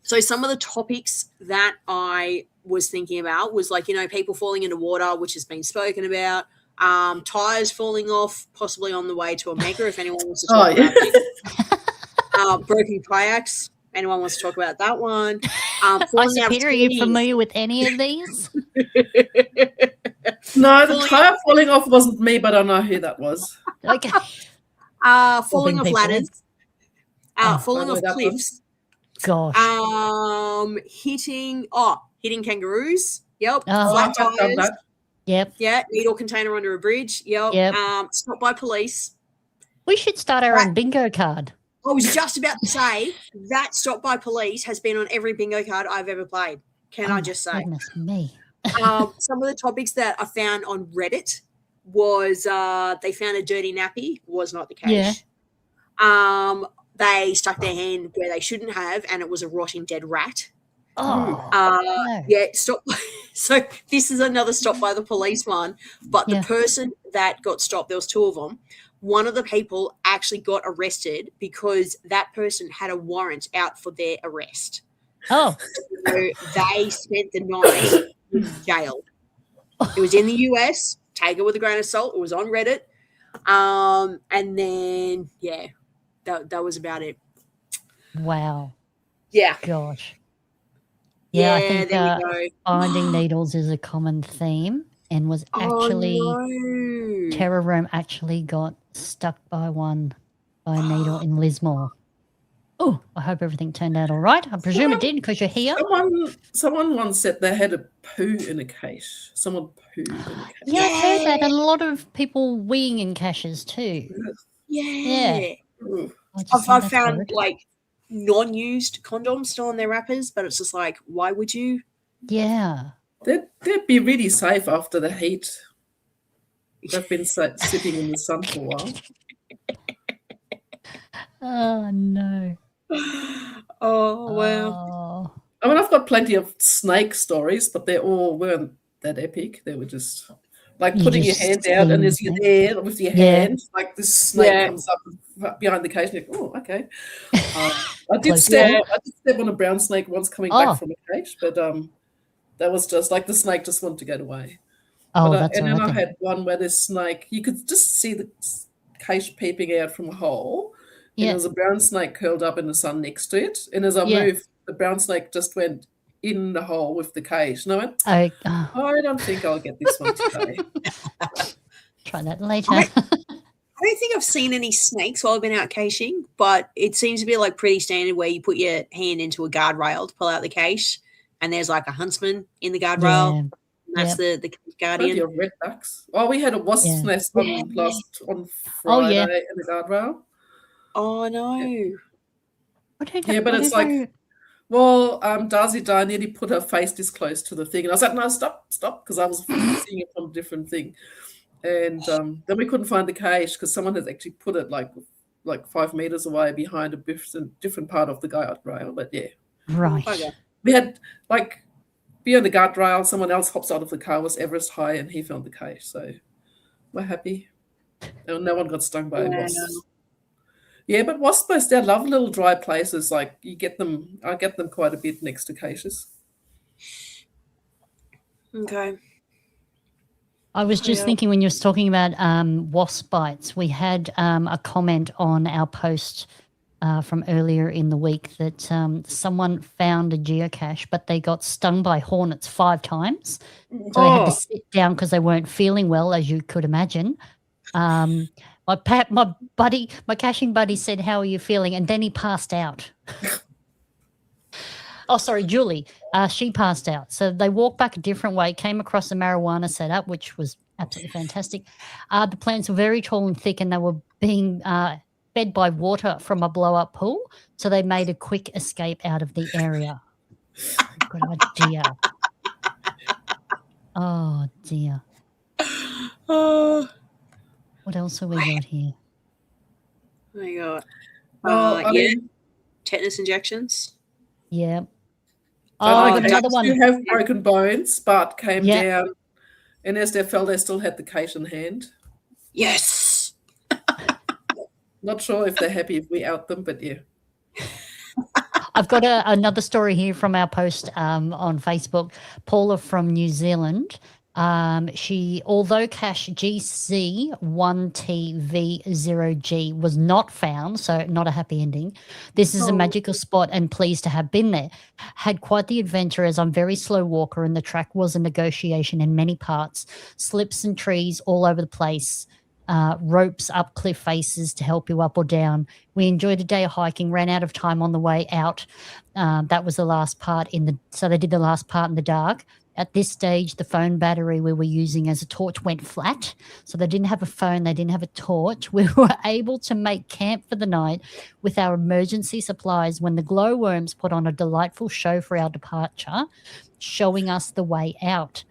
So some of the topics that I was thinking about was people falling into water, which has been spoken about. Tires falling off, possibly on the way to a mega, if anyone wants to talk about it. Broken kayaks. Anyone wants to talk about that one? Isopeda, are you familiar with any of these? No, the tire falling off wasn't me, but I know who that was. Okay. Falling off people. ladders. Falling off cliffs. Gosh. Hitting kangaroos. Yep. Oh. Flat I've done tires. that. Yep. Yeah. Needle container under a bridge. Yep. Yep. Stopped by police. We should start our own bingo card. I was just about to say that stop by police has been on every bingo card I've ever played. Can I just say? Goodness me. Some of the topics that I found on Reddit was they found a dirty nappy. Was not the case. Yeah. They stuck their hand where they shouldn't have, and it was a rotting dead rat. Oh. No. Yeah, stop. So this is another stop by the police one, but the person that got stopped, there was two of them. One of the people actually got arrested because that person had a warrant out for their arrest. Oh. So they spent the night in jail. It was in the US. Take it with a grain of salt. It was on Reddit. And then, that was about it. Wow. Yeah. Gosh. Yeah, I think there we go. finding needles is a common theme and was actually Terror Room actually got stuck by a needle in Lismore. Oh, I hope everything turned out all right. I presume it did because you're here. Someone once said they had a poo in a cache. Someone pooed in a cache. Yeah, I've heard that. And a lot of people weeing in caches too. Yeah. I've found like non-used condoms still in their wrappers, but it's just like, why would you? Yeah. They'd be really safe after the heat. They've been sitting in the sun for a while. Oh, no. Oh, wow. I mean, I've got plenty of snake stories, but they all weren't that epic. They were just like putting your hand out and there's your there with your hand. Like this snake comes up behind the cage and you're like, oh, okay. I did step on a brown snake once coming back from a cage, but that was just like the snake just wanted to get away. Oh, but, that's and then right. I had one where this snake, you could just see the cage peeping out from a hole. And there was a brown snake curled up in the sun next to it. And as I moved, the brown snake just went in the hole with the cage. And I went, I don't think I'll get this one today. Try that later. I don't think I've seen any snakes while I've been out caching, but it seems to be like pretty standard where you put your hand into a guardrail to pull out the cache, and there's like a huntsman in the guardrail. And that's the guardian. Plenty of redbacks. Oh, we had a wasp's nest on Friday in the guardrail. Oh no! But it's like, well, Darcy Di nearly put her face this close to the thing, and I was like, no, stop, because I was seeing it from a different thing, and then we couldn't find the cache because someone has actually put it like 5 meters away behind a different part of the guardrail. But right, we had like beyond the guardrail, someone else hops out of the car, was Everest high, and he found the cache, so we're happy. And no one got stung by wasps. Yeah, but wasps, they love little dry places. Like I get them quite a bit next to caches. Okay. I was just thinking when you were talking about wasp bites, we had a comment on our post from earlier in the week that someone found a geocache, but they got stung by hornets 5 times. So they had to sit down because they weren't feeling well, as you could imagine. My caching buddy said, "How are you feeling?" And then he passed out. Oh, sorry, Julie. She passed out. So they walked back a different way, came across the marijuana setup, which was absolutely fantastic. The plants were very tall and thick, and they were being fed by water from a blow-up pool. So they made a quick escape out of the area. Good idea. Oh, dear. What else have we got here? Oh my God. Tetanus injections. Yeah. Another one. Who have broken bones, but came down, and as they fell, they still had the cache in hand. Yes. Not sure if they're happy if we out them, but yeah. I've got another story here from our post on Facebook. Paula from New Zealand. Although cache GC1TV0G was not found, so not a happy ending, this is a magical spot and pleased to have been there. Had quite the adventure as I'm a very slow walker and the track was a negotiation in many parts, slips and trees all over the place. ropes up cliff faces to help you up or down. We enjoyed a day of hiking, ran out of time on the way out. That was the last part so they did the last part in the dark. At this stage, the phone battery we were using as a torch went flat. So they didn't have a phone, they didn't have a torch. We were able to make camp for the night with our emergency supplies when the glowworms put on a delightful show for our departure, showing us the way out.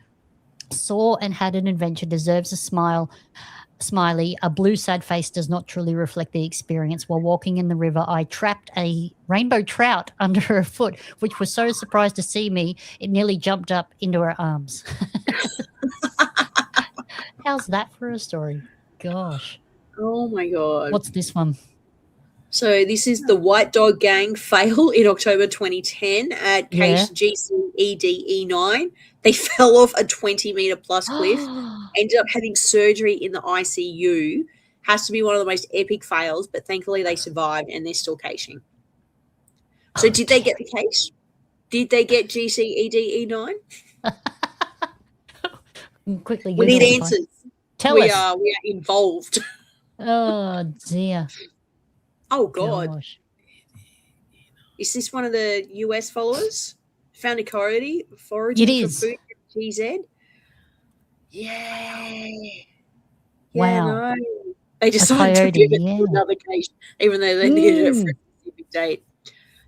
Saw and had an adventure, deserves a smiley. A blue sad face does not truly reflect the experience. While walking in the river, I trapped a rainbow trout under her foot, which was so surprised to see me, it nearly jumped up into her arms. How's that for a story? Gosh. Oh, my God. What's this one? So this is the White Dog Gang fail in October 2010 at case GCEDE9. They fell off a 20-meter plus cliff, ended up having surgery in the ICU. Has to be one of the most epic fails, but thankfully they survived and they're still caching. So did they get the case? Did they get GCEDE9? Quickly, we need answers. Tell us. We are involved. Oh, dear. Oh, God. Gosh. Is this one of the US followers? Found a coyote foraging for food at GZ? Yeah. Wow. No. They decided to give it to another case, even though they needed it for a specific date.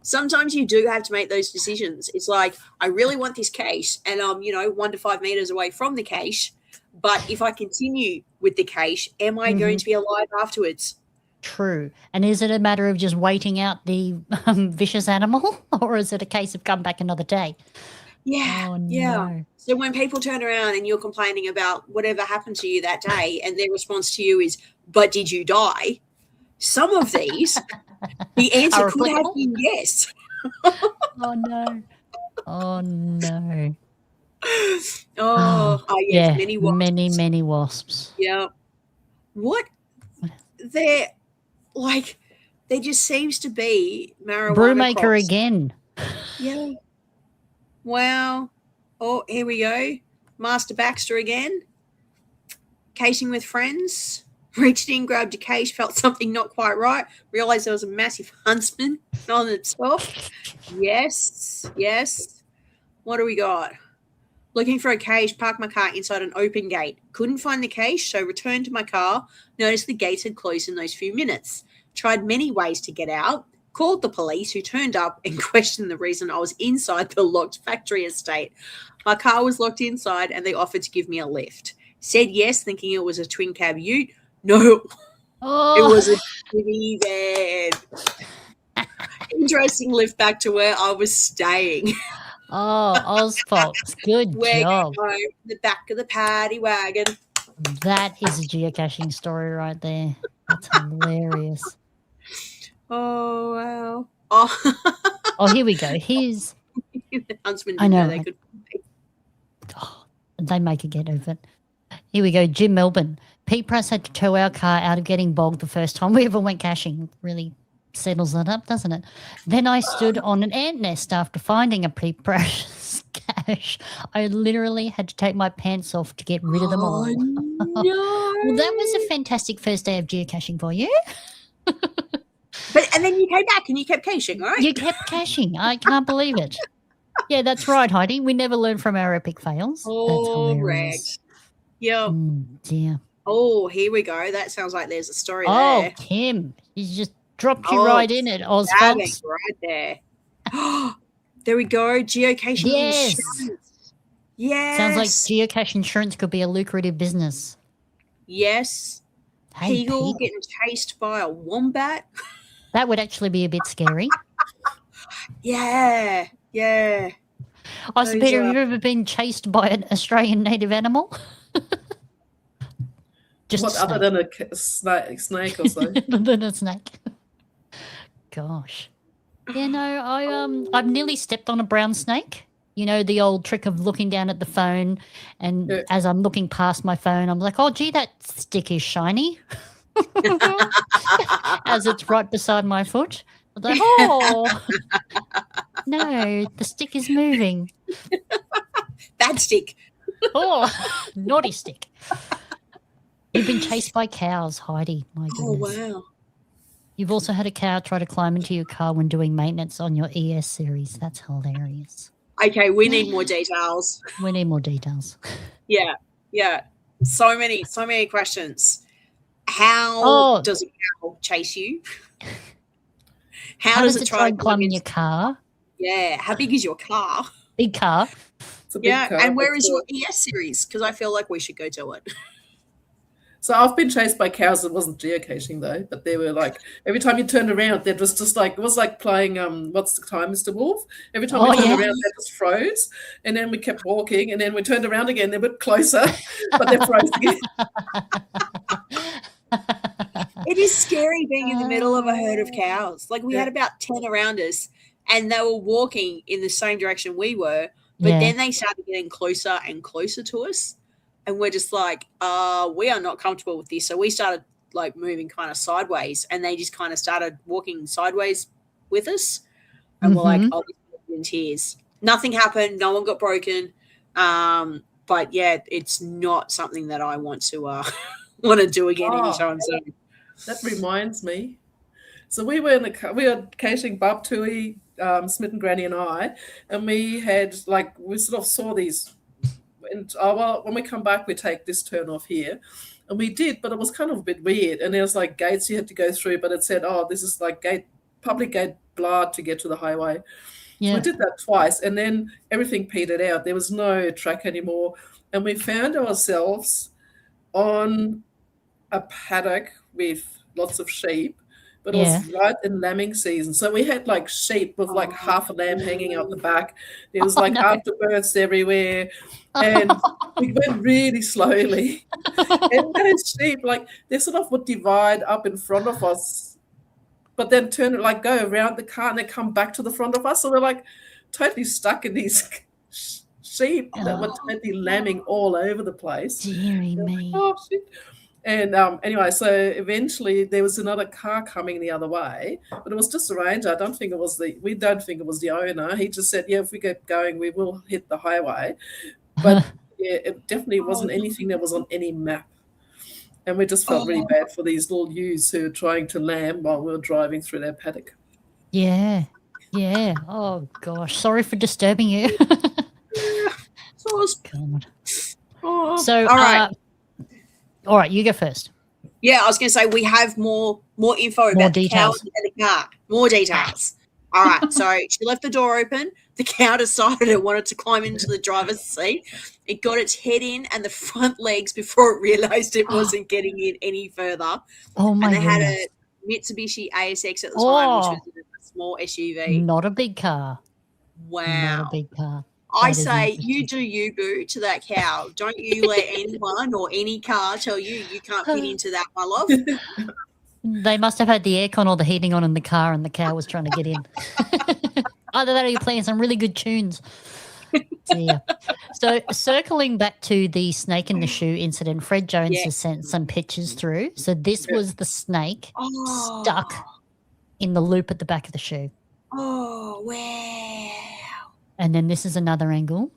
Sometimes you do have to make those decisions. It's like, I really want this cache, and I'm, 1 to 5 meters away from the cache. But if I continue with the cache, am I going to be alive afterwards? True. And is it a matter of just waiting out the vicious animal, or is it a case of come back another day? Yeah. Oh, yeah. no. So when people turn around and you're complaining about whatever happened to you that day, and their response to you is, but did you die? Some of these, the answer could have been yes. Oh, no. Oh, no. Oh, yes, yeah. many wasps. Many wasps. Yeah. What? There just seems to be marijuana Brewmaker crops. again. Yeah. Wow. Oh, here we go. Master Baxter again. Casing with friends. Reached in, grabbed a cache, felt something not quite right. Realized there was a massive huntsman on the top. Yes. Yes. What do we got? Looking for a cache, parked my car inside an open gate. Couldn't find the cache, so returned to my car. Noticed the gates had closed in those few minutes. Tried many ways to get out. Called the police, who turned up and questioned the reason I was inside the locked factory estate. My car was locked inside and they offered to give me a lift. Said yes, thinking it was a twin cab ute. No, It was a minivan. Interesting lift back to where I was staying. Oh, Ozfox, good job. The back of the paddy wagon. That is a geocaching story right there. That's hilarious. Oh, wow. Oh, here we go. Here's the huntsman I know. they could. They make a get of it. Here we go. Jim Melbourne. Pete Price had to tow our car out of getting bogged the first time we ever went caching. Really settles that up, doesn't it? Then I stood on an ant nest after finding a Pete Price cache. I literally had to take my pants off to get rid of them all. No. Well, that was a fantastic first day of geocaching for you. And then you came back and you kept caching, right? You kept caching. I can't believe it. Yeah, that's right, Heidi. We never learn from our epic fails. Oh, that's right. hilarious. Yeah. Dear. Oh, here we go. That sounds like there's a story Oh, there. Kim. He's just dropped you right in it, Ozfox. Right there. There we go. Geocaching insurance. Yes. Sounds like geocache insurance could be a lucrative business. Yes. Hey, Peagle Pete. getting chased by a wombat. That would actually be a bit scary. Yeah. Yeah. Isopeda, have you ever been chased by an Australian native animal? Just What, other than a snake or so? than a snake. Gosh. Yeah, no, I've nearly stepped on a brown snake. You know, the old trick of looking down at the phone, and as I'm looking past my phone, I'm like, oh, gee, that stick is shiny. As it's right beside my foot. I'm like, oh, no, the stick is moving. Bad stick. Oh, naughty stick. You've been chased by cows, Heidi. My Oh, goodness. wow. You've also had a cow try to climb into your car when doing maintenance on your ES series. That's hilarious. Okay, we need more details. We need more details. Yeah. So many questions. How does a cow chase you? How does it try and climb in your car? Yeah. How big is your car? Big car. It's a big car, and where but, is your ES series? Because I feel like we should go to it. So I've been chased by cows. It wasn't geocaching though, but they were like every time you turned around, there was just like it was like playing What's the Time, Mr. Wolf? Every time we turned around, they just froze, and then we kept walking, and then we turned around again. They're a bit closer, but they froze again. It is scary being in the middle of a herd of cows. Like we had about 10 around us, and they were walking in the same direction we were, but then they started getting closer and closer to us. And we're just like, we are not comfortable with this. So we started like moving kind of sideways, and they just kind of started walking sideways with us. And we're like, oh, we're in tears. Nothing happened. No one got broken. But yeah, it's not something that I want to do again anytime soon. That reminds me. So we were we were caching Bub Tui, Smitten Granny and I, and we had we sort of saw these. And when we come back, we take this turn off here. And we did, but it was kind of a bit weird. And there was like gates you had to go through, but it said, this is like public gate blah to get to the highway. Yeah. So we did that twice, and then everything petered out. There was no track anymore. And we found ourselves on a paddock with lots of sheep, but it was right in lambing season. So we had like sheep with like half a lamb hanging out the back. There was afterbirths everywhere. And we went really slowly. And those sheep, they sort of would divide up in front of us, but then go around the car and then come back to the front of us. So we're totally stuck in these sheep that were totally lambing all over the place. Deary me. Oh, shit. And anyway, so eventually there was another car coming the other way, but it was just a ranger. We don't think it was the owner. He just said, if we get going, we will hit the highway. But it definitely wasn't anything that was on any map. And we just felt really bad for these little ewes who were trying to lamb while we were driving through their paddock. Yeah. Oh, gosh. Sorry for disturbing you. God. So, all right, you go first. Yeah, I was going to say we have more info about the cow and the car. More details. All right, so she left the door open. The cow decided it wanted to climb into the driver's seat. It got its head in and the front legs before it realised it wasn't getting in any further. Oh, my goodness. And they had a Mitsubishi ASX at the time, which was a small SUV. Not a big car. Wow. Not a big car. I say you do you, boo, to that cow. Don't you let anyone or any car tell you can't fit into that, my love. They must have had the aircon or the heating on in the car and the cow was trying to get in. Either that or you're playing some really good tunes. Yeah. So circling back to the snake in the shoe incident, Fred Jones has sent some pictures through. So this was the snake stuck in the loop at the back of the shoe. Oh, wow. And then this is another angle.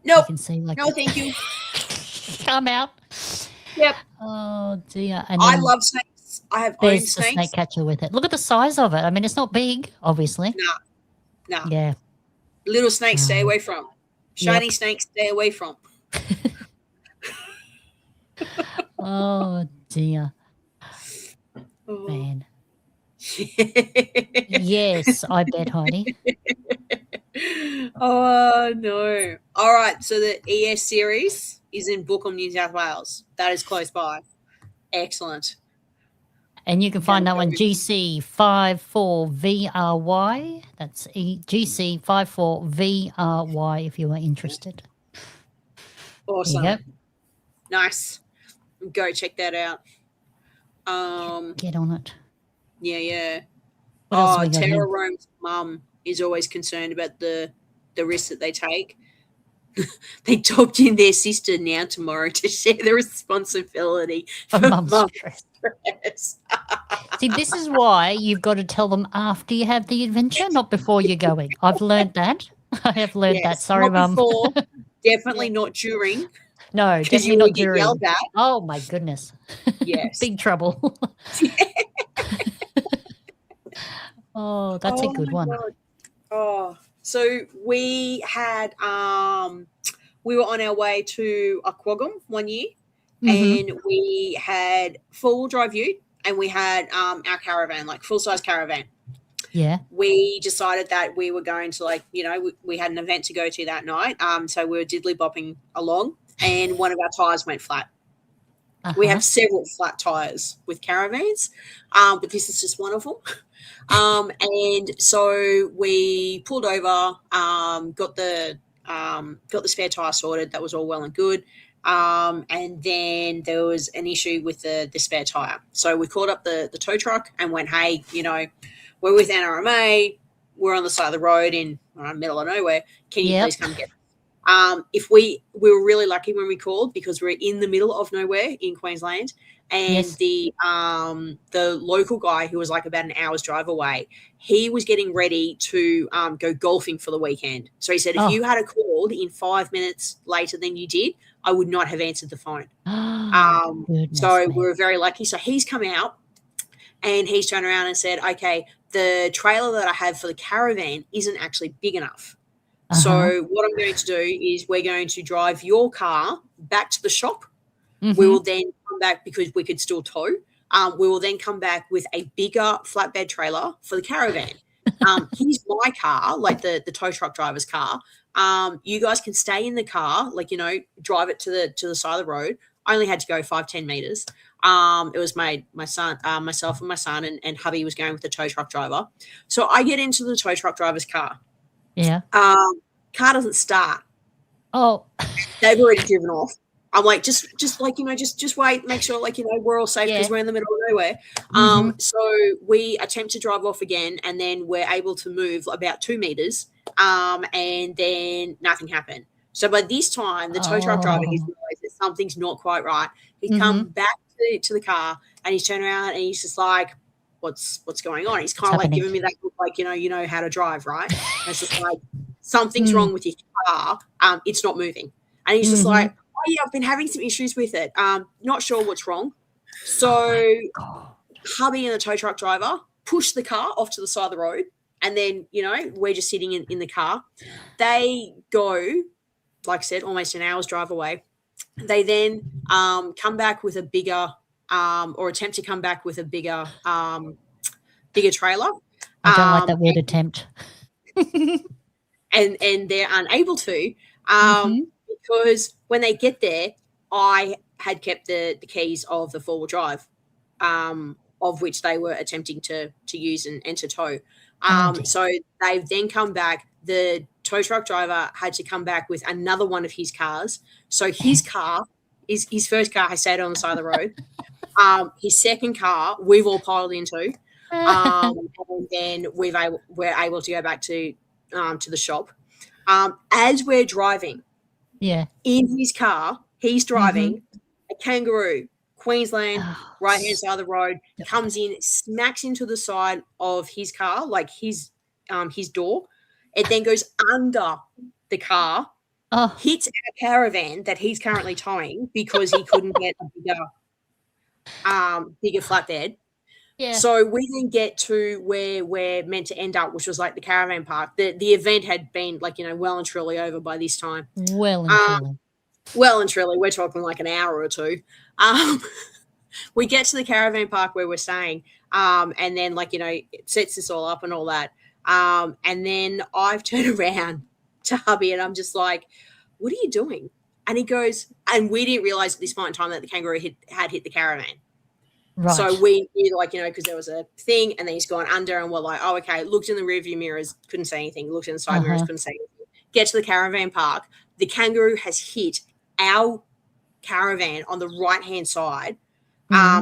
Nope. You can see no, thank you. Come out. Yep. Oh, dear. And I love snakes. I have owned there's snakes. the snake catcher with it. Look at the size of it. I mean, it's not big, obviously. No. Yeah. Little snakes, stay away from. Shiny snakes, stay away from. Oh, dear. Man. Yes, I bet, Heidi. Oh, no. All right, so the ES series is in Bookham, New South Wales. That is close by. Excellent. And you can find that one GC54VRY. That's GC54VRY if you are interested. Awesome. Nice. Go check that out. Get on it. Yeah. What else have we got Tara here? Rome's mum is always concerned about the risks that they take. They talked in their sister now tomorrow to share the responsibility for mum's stress. See, this is why you've got to tell them after you have the adventure, not before you're going. I've learned that. I have learned that. Sorry, Mum. Definitely not during. No, because definitely you not would get during. yelled at. Oh my goodness. Yes. Big trouble. Oh, that's a good my one. God. Oh, so we had we were on our way to Aquagum one year, Mhm. and we had 4-wheel drive ute, and we had our caravan, like full size caravan. Yeah. We decided that we were going to we had an event to go to that night. So we were diddly bopping along, and one of our tires went flat. We have several flat tires with caravans, but this is just one of them. And so we pulled over, got the spare tire sorted. That was all well and good. And then there was an issue with the spare tire. So we called up the tow truck and went, hey, we're with NRMA. We're on the side of the road in middle of nowhere. Can you please come get us? If we were really lucky when we called, because we're in the middle of nowhere in Queensland, and the local guy, who was like about an hour's drive away, he was getting ready to go golfing for the weekend. So he said, if you had called in 5 minutes later than you did, I would not have answered the phone. So we were very lucky. So he's come out and he's turned around and said, okay, the trailer that I have for the caravan isn't actually big enough. So what I'm going to do is we're going to drive your car back to the shop. We will then come back, because we could still tow. We will then come back with a bigger flatbed trailer for the caravan. Here's my car, like the tow truck driver's car. You guys can stay in the car, drive it to the side of the road. I only had to go 5-10 meters. It was my son, myself and my son, and hubby was going with the tow truck driver. So I get into the tow truck driver's car. Yeah. Car doesn't start. Oh. They've already driven off. I'm like, just wait, make sure, we're all safe, because we're in the middle of nowhere. So we attempt to drive off again, and then we're able to move about 2 meters, and then nothing happened. So by this time, the tow truck driver, he's realized that something's not quite right. He come back to the car, and he's turned around, and he's just like, what's going on? He's kind of like giving me that look, like, you know how to drive, right? And it's just like, something's wrong with your car. It's not moving. And he's just like, oh yeah, I've been having some issues with it. Not sure what's wrong. So hubby and the tow truck driver push the car off to the side of the road, and then we're just sitting in the car. They go, like I said, almost an hour's drive away. They then come back with a bigger or attempt to come back with a bigger trailer. I don't like that word attempt. and they're unable to because when they get there, I had kept the keys of the 4-wheel drive, of which they were attempting to use and to tow. So they've then come back. The tow truck driver had to come back with another one of his cars. So his car, his first car, has stayed on the side of the road. His second car, we've all piled into. And then we're able to go back to the shop. As we're driving, in his car, he's driving a kangaroo, Queensland, right-hand side of the road, comes in, smacks into the side of his car, like his door. It then goes under the car, hits our caravan that he's currently towing because he couldn't get a bigger flatbed. Yeah. So we then get to where we're meant to end up, which was like the caravan park. The event had been well and truly over by this time. Well and truly. We're talking like an hour or two. We get to the caravan park where we're staying, and then it sets this all up and all that. And then I've turned around to hubby and I'm just like, what are you doing? And he goes, and we didn't realize at this point in time that the kangaroo had hit the caravan. Right. So we knew, because there was a thing, and then he's gone under, and we're like, oh, okay. Looked in the rearview mirrors, couldn't say anything. Looked in the side mirrors, couldn't say anything. Get to the caravan park. The kangaroo has hit our caravan on the right-hand side.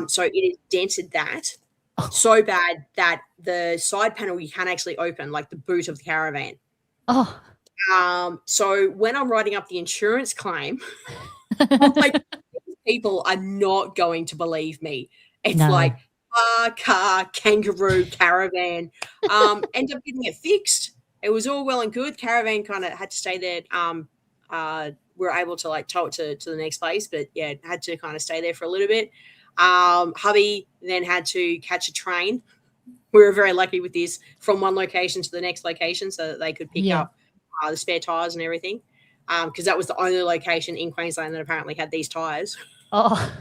So it has dented that so bad that the side panel you can't actually open, like the boot of the caravan. So when I'm writing up the insurance claim, I'm like, people are not going to believe me. It's like car, kangaroo, caravan. End up getting it fixed. It was all well and good. Caravan kind of had to stay there were able to like tow it to the next place, but yeah, had to kind of stay there for a little bit. Hubby then had to catch a train. We were very lucky with this, from one location to the next location so that they could pick up the spare tires and everything, because that was the only location in Queensland that apparently had these tires. Oh,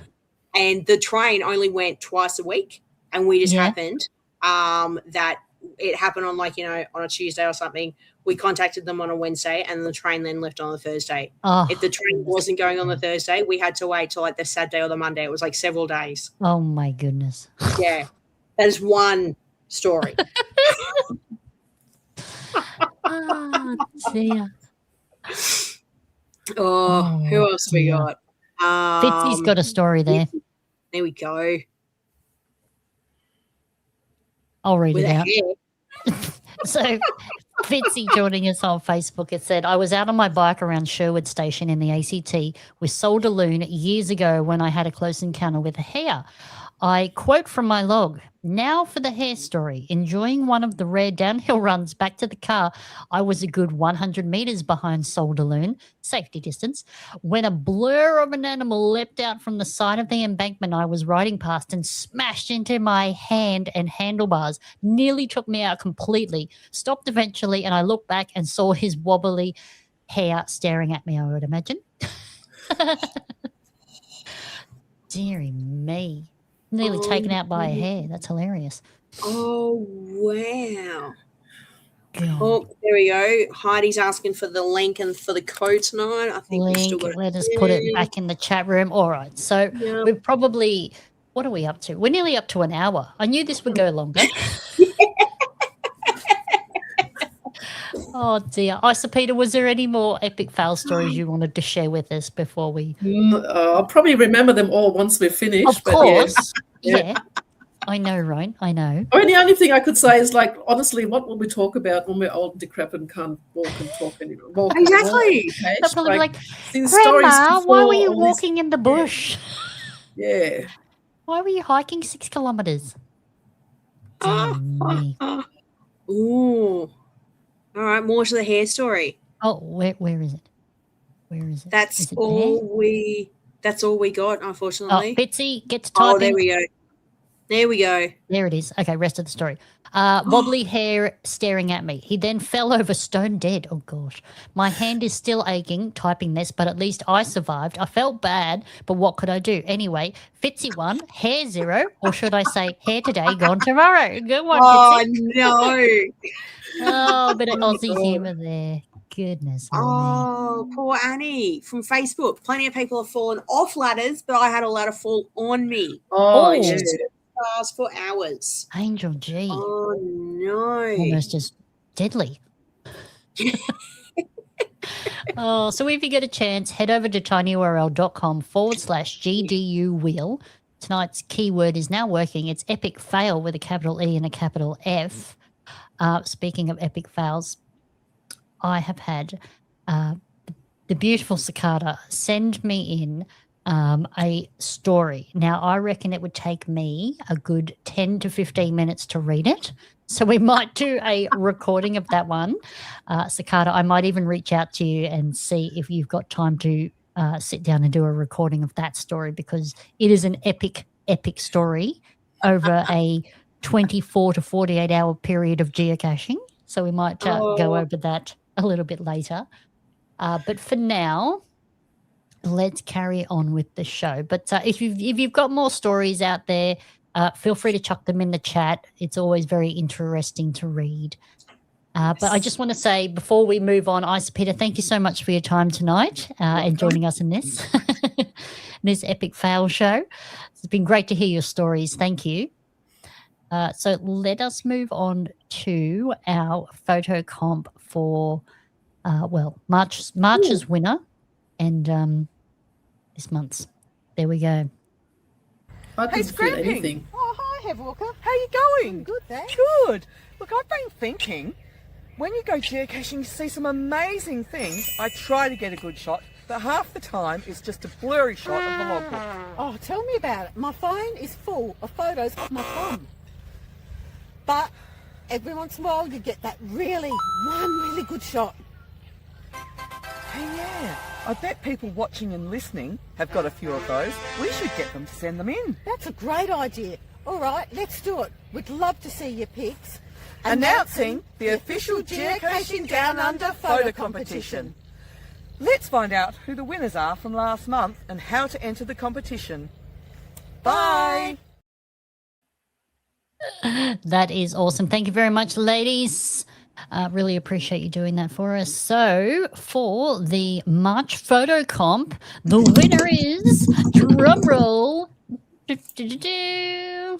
And the train only went twice a week, and we just happened that it happened on like, on a Tuesday or something. We contacted them on a Wednesday, and the train then left on the Thursday. oh, If the train wasn't going on the Thursday, we had to wait till like the Saturday or the Monday. It was like several days. oh my goodness. Yeah, that is one story. Oh, dear. Who else we dear. got? Fitzy's got a story there. There we go. I'll read With it a out. hair. So Fitzy joining us on Facebook, it said, I was out on my bike around Sherwood Station in the ACT with Soldaloon years ago when I had a close encounter with a hare. I quote from my log, now for the hare story. Enjoying one of the rare downhill runs back to the car, I was a good 100 metres behind Soldaloon, safety distance, when a blur of an animal leapt out from the side of the embankment I was riding past and smashed into my hand and handlebars, nearly took me out completely, stopped eventually, and I looked back and saw his wobbly hair staring at me, I would imagine. Dearie me. Nearly taken out by a hare. That's hilarious. Oh, wow. God. Oh, there we go. Heidi's asking for the link and for the code tonight. I think we've still Link, got let us put it back in the chat room. All right. So we're probably, what are we up to? We're nearly up to an hour. I knew this would go longer. Oh, dear. Isopeda, was there any more epic fail stories you wanted to share with us before we... I'll probably remember them all once we're finished. Of course. Yeah. I know, right? I know. I mean, the only thing I could say is, like, honestly, what will we talk about when we're old and decrepit and can't walk and talk anymore? Exactly. They'll probably be like, these stories Grandma, why were you before all this- walking in the bush? Yeah. Why were you hiking 6 kilometres? Dear me. Ooh. All right, more to the hair story. Oh, where is it? Where is it? That's Is it all that's all we got, there? unfortunately. Oh, Bitsy, get to typing. Oh, there we go. There we go. There it is. Okay, rest of the story. Wobbly hair staring at me. He then fell over stone dead. Oh, gosh. My hand is still aching typing this, but at least I survived. I felt bad, but what could I do? Anyway, Fitzy 1, hair 0, or should I say hair today, gone tomorrow? Good one, Oh, Fitzy. no. Oh, a bit of Aussie humour there. Goodness me. Oh, poor Annie from Facebook. Plenty of people have fallen off ladders, but I had a ladder fall on me. Oh, Oh. yeah. Last for hours. Angel G. Oh, no. Almost as deadly. Oh, so if you get a chance, head over to tinyurl.com/GDU wheel. Tonight's keyword is now working. It's epic fail with a capital E and a capital F. Speaking of epic fails, I have had the beautiful Cicada send me in a story. Now, I reckon it would take me a good 10 to 15 minutes to read it. So we might do a recording of that one. Cicada, I might even reach out to you and see if you've got time to sit down and do a recording of that story, because it is an epic, epic story over a 24 to 48 hour period of geocaching. So we might go over that a little bit later. But for now, let's carry on with the show. But if you've got more stories out there, feel free to chuck them in the chat. It's always very interesting to read. But I just want to say, before we move on, Isopeda, thank you so much for your time tonight and joining us in this this epic fail show. It's been great to hear your stories. Thank you. So let us move on to our photo comp for, March's winner and this month's. There we go. I Hey, didn't feel Scrapping. anything. Oh, hi, Hev Walker. How you going? Good, thanks. Good. Look, I've been thinking, when you go geocaching, you see some amazing things. I try to get a good shot, but half the time it's just a blurry shot of the logbook. Oh, tell me about it. My phone is full of photos of my thumb. But every once in a while you get that one really good shot. Hey, yeah. I bet people watching and listening have got a few of those. We should get them to send them in. That's a great idea. All right, let's do it. We'd love to see your pics. Announcing the official Geocaching Downunder photo competition. Let's find out who the winners are from last month and how to enter the competition. Bye! That is awesome. Thank you very much, ladies. Really appreciate you doing that for us. So, for the March photo comp, the winner is, drumroll, yay!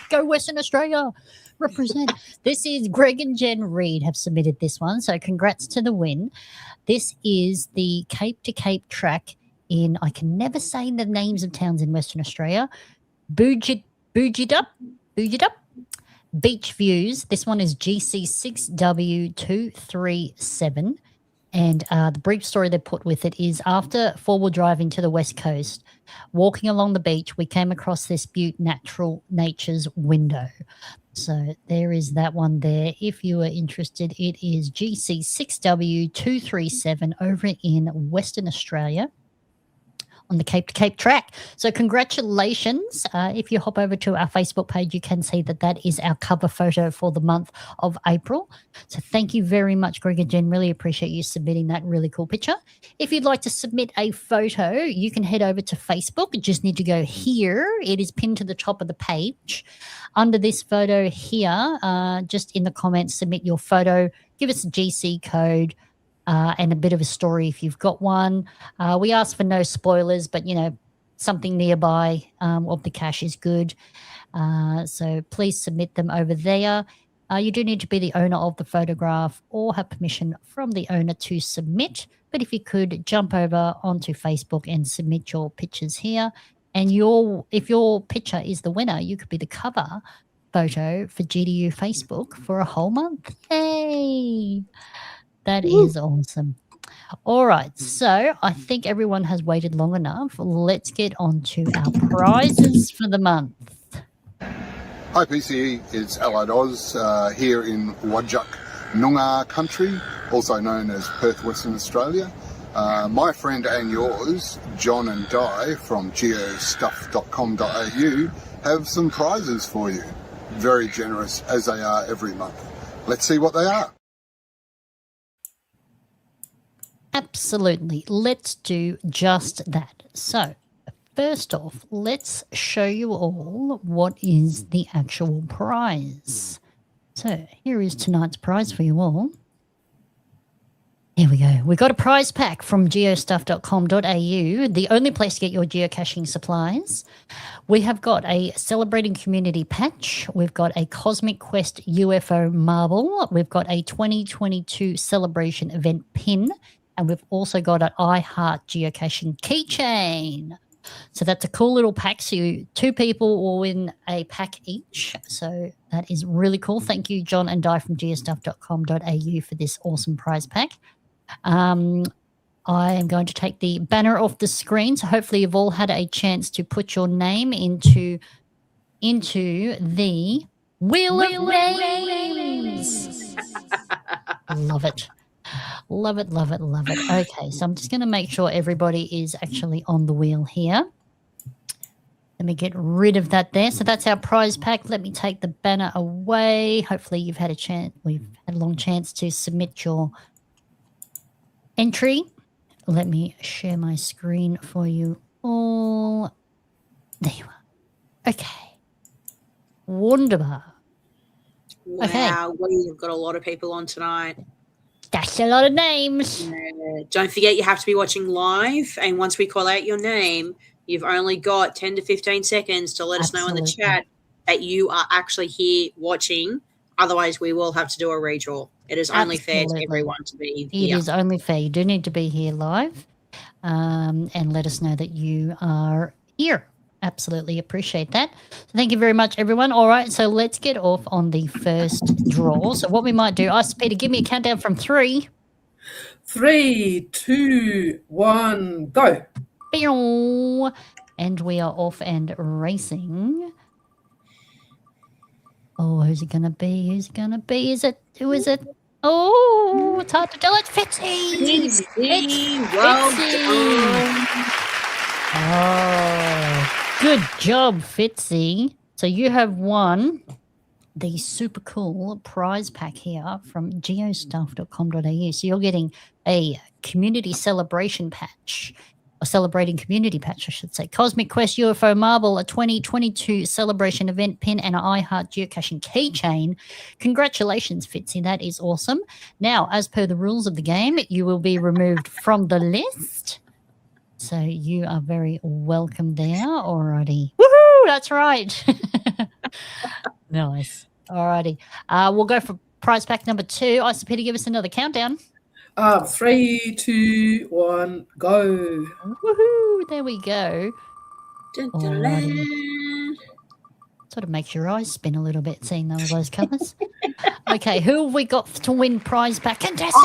Go Western Australia. Represent. This is Greg and Jen Reed have submitted this one. So congrats to the win. This is the Cape to Cape track in, I can never say the names of towns in Western Australia. Boojidup Beach Views. This one is GC6W237. And the brief story they put with it is, after four-wheel driving to the west coast, walking along the beach, we came across this natural nature's window. So there is that one there. If you are interested, it is GC6W237 over in Western Australia on the Cape to Cape track. So congratulations. If you hop over to our Facebook page, you can see that that is our cover photo for the month of April. So thank you very much, Greg and Jen. Really appreciate you submitting that really cool picture. If you'd like to submit a photo, you can head over to Facebook. You just need to go here. It is pinned to the top of the page. Under this photo here, just in the comments, submit your photo. Give us a GC code. And a bit of a story if you've got one. We ask for no spoilers, but, something nearby of the cache is good. So please submit them over there. You do need to be the owner of the photograph or have permission from the owner to submit. But if you could jump over onto Facebook and submit your pictures here. And if your picture is the winner, you could be the cover photo for GDU Facebook for a whole month. Hey! That is awesome. All right, so I think everyone has waited long enough. Let's get on to our prizes for the month. Hi PCE, it's Allied Oz here in Wajak Noongar country, also known as Perth, Western Australia. My friend and yours, John and Di from geostuff.com.au, have some prizes for you. Very generous, as they are every month. Let's see what they are. Absolutely. Let's do just that. So, first off, let's show you all what is the actual prize. So, here is tonight's prize for you all. Here we go. We got a prize pack from geostuff.com.au, the only place to get your geocaching supplies. We have got a Celebrating Community patch. We've got a Cosmic Quest UFO marble. We've got a 2022 celebration event pin. And we've also got an I Heart Geocaching keychain. So that's a cool little pack. So two people will win a pack each. So that is really cool. Thank you, John and Di from geostuff.com.au for this awesome prize pack. I am going to take the banner off the screen. So hopefully you've all had a chance to put your name into the Wheel of Names. Love it. Love it, love it, love it. Okay, so I'm just going to make sure everybody is actually on the wheel here. Let me get rid of that there. So that's our prize pack. Let me take the banner away. Hopefully you've had we've had a long chance to submit your entry. Let me share my screen for you all. There you are. Okay. Wunderbar. Wow, okay. We've got a lot of people on tonight. That's a lot of names. Don't forget you have to be watching live, and once we call out your name, you've only got 10 to 15 seconds to let us know in the chat that you are actually here watching. Otherwise, we will have to do a redraw. It is only fair to everyone to be here. It is only fair. You do need to be here live and let us know that you are here. Absolutely appreciate that. So thank you very much, everyone. All right, so let's get off on the first draw. So what we might do, Isopeda, give me a countdown from 3. 3, 2, 1, go. And we are off and racing. Oh, who's it going to be? Who's it going to be? Who is it? Oh, it's hard to tell. It's Fitzy. Fitzy, well done. Oh, good job, Fitzy. So you have won the super cool prize pack here from geostuff.com.au. So you're getting a community celebration patch, a celebrating community patch, I should say. Cosmic Quest UFO Marble, a 2022 celebration event pin, and an I Heart Geocaching keychain. Congratulations, Fitzy. That is awesome. Now, as per the rules of the game, you will be removed from the list. So you are very welcome there. Alrighty. Woohoo! That's right. Nice. Alrighty. We'll go for prize pack number 2. Isopeda, give us another countdown. 3, 2, 1, go. Woohoo! There we go. Dun, dun, Alrighty. dun. Sort of makes your eyes spin a little bit seeing those colours. Okay, who have we got to win prize pack? Contessa!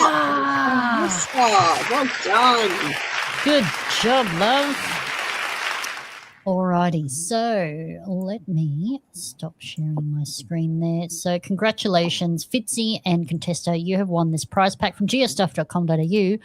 Well done. Good job, love. Alrighty, so let me stop sharing my screen there. So congratulations, Fitzy and Contessa. You have won this prize pack from geostuff.com.au,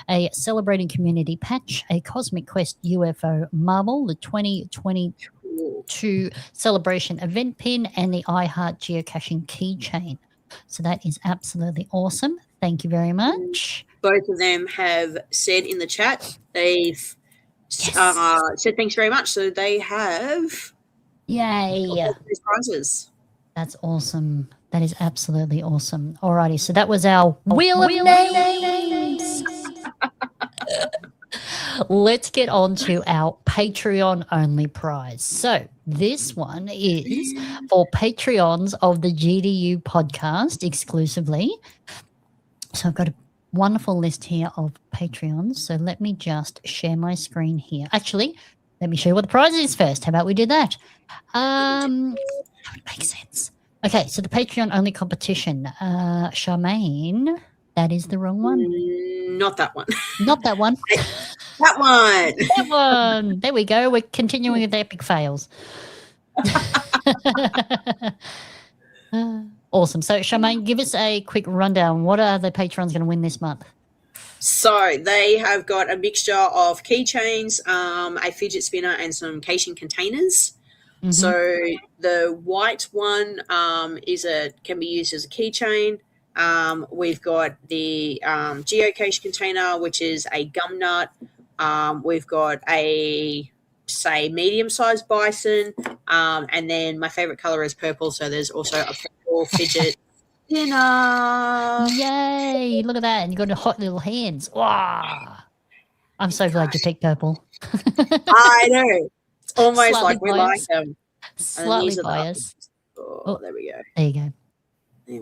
a celebrating community patch, a Cosmic Quest UFO marble, the 2022 celebration event pin, and the I Heart Geocaching keychain. So that is absolutely awesome. Thank you very much. Both of them have said in the chat they've said thanks very much. So they have these prizes. That's awesome. That is absolutely awesome. Alrighty, so that was our Wheel of Names. Let's get on to our Patreon-only prize. So this one is for Patreons of the GDU podcast exclusively. So I've got a wonderful list here of Patreons. So let me just share my screen here. Actually, let me show you what the prize is first. How about we do that? That would make sense. Okay, so the Patreon-only competition. Charmaine, that is the wrong one. Not that one. Not that one. That one. That one. There we go. We're continuing with the epic fails. Awesome. So, Charmaine, give us a quick rundown. What are the patrons going to win this month? So they have got a mixture of keychains, a fidget spinner, and some caching containers. Mm-hmm. So the white one can be used as a keychain. We've got the geocache container, which is a gum nut. We've got a medium-sized bison, and then my favorite color is purple. So there's also a purple fidget spinner. Yay! Look at that, and you got the hot little hands. Wow! I'm so glad you picked purple. I know. It's almost Slightly like we biased. like them. Slightly biased. Oh, there we go. There you go.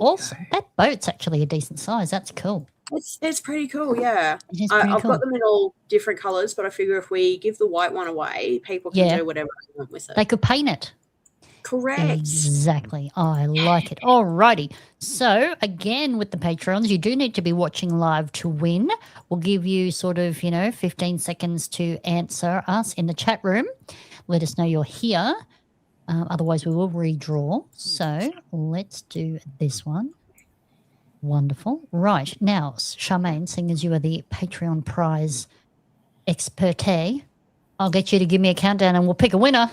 Awesome. That boat's actually a decent size. That's cool. It's pretty cool, yeah. It is pretty I've cool. got them in all different colours, but I figure if we give the white one away, people can do whatever they want with it. They could paint it. Correct. Exactly. I like it. Alrighty. So again, with the Patrons, you do need to be watching live to win. We'll give you sort of, 15 seconds to answer us in the chat room. Let us know you're here. Otherwise, we will redraw. So let's do this one. Wonderful. Right. Now, Charmaine, seeing as you are the Patreon prize experte, I'll get you to give me a countdown and we'll pick a winner.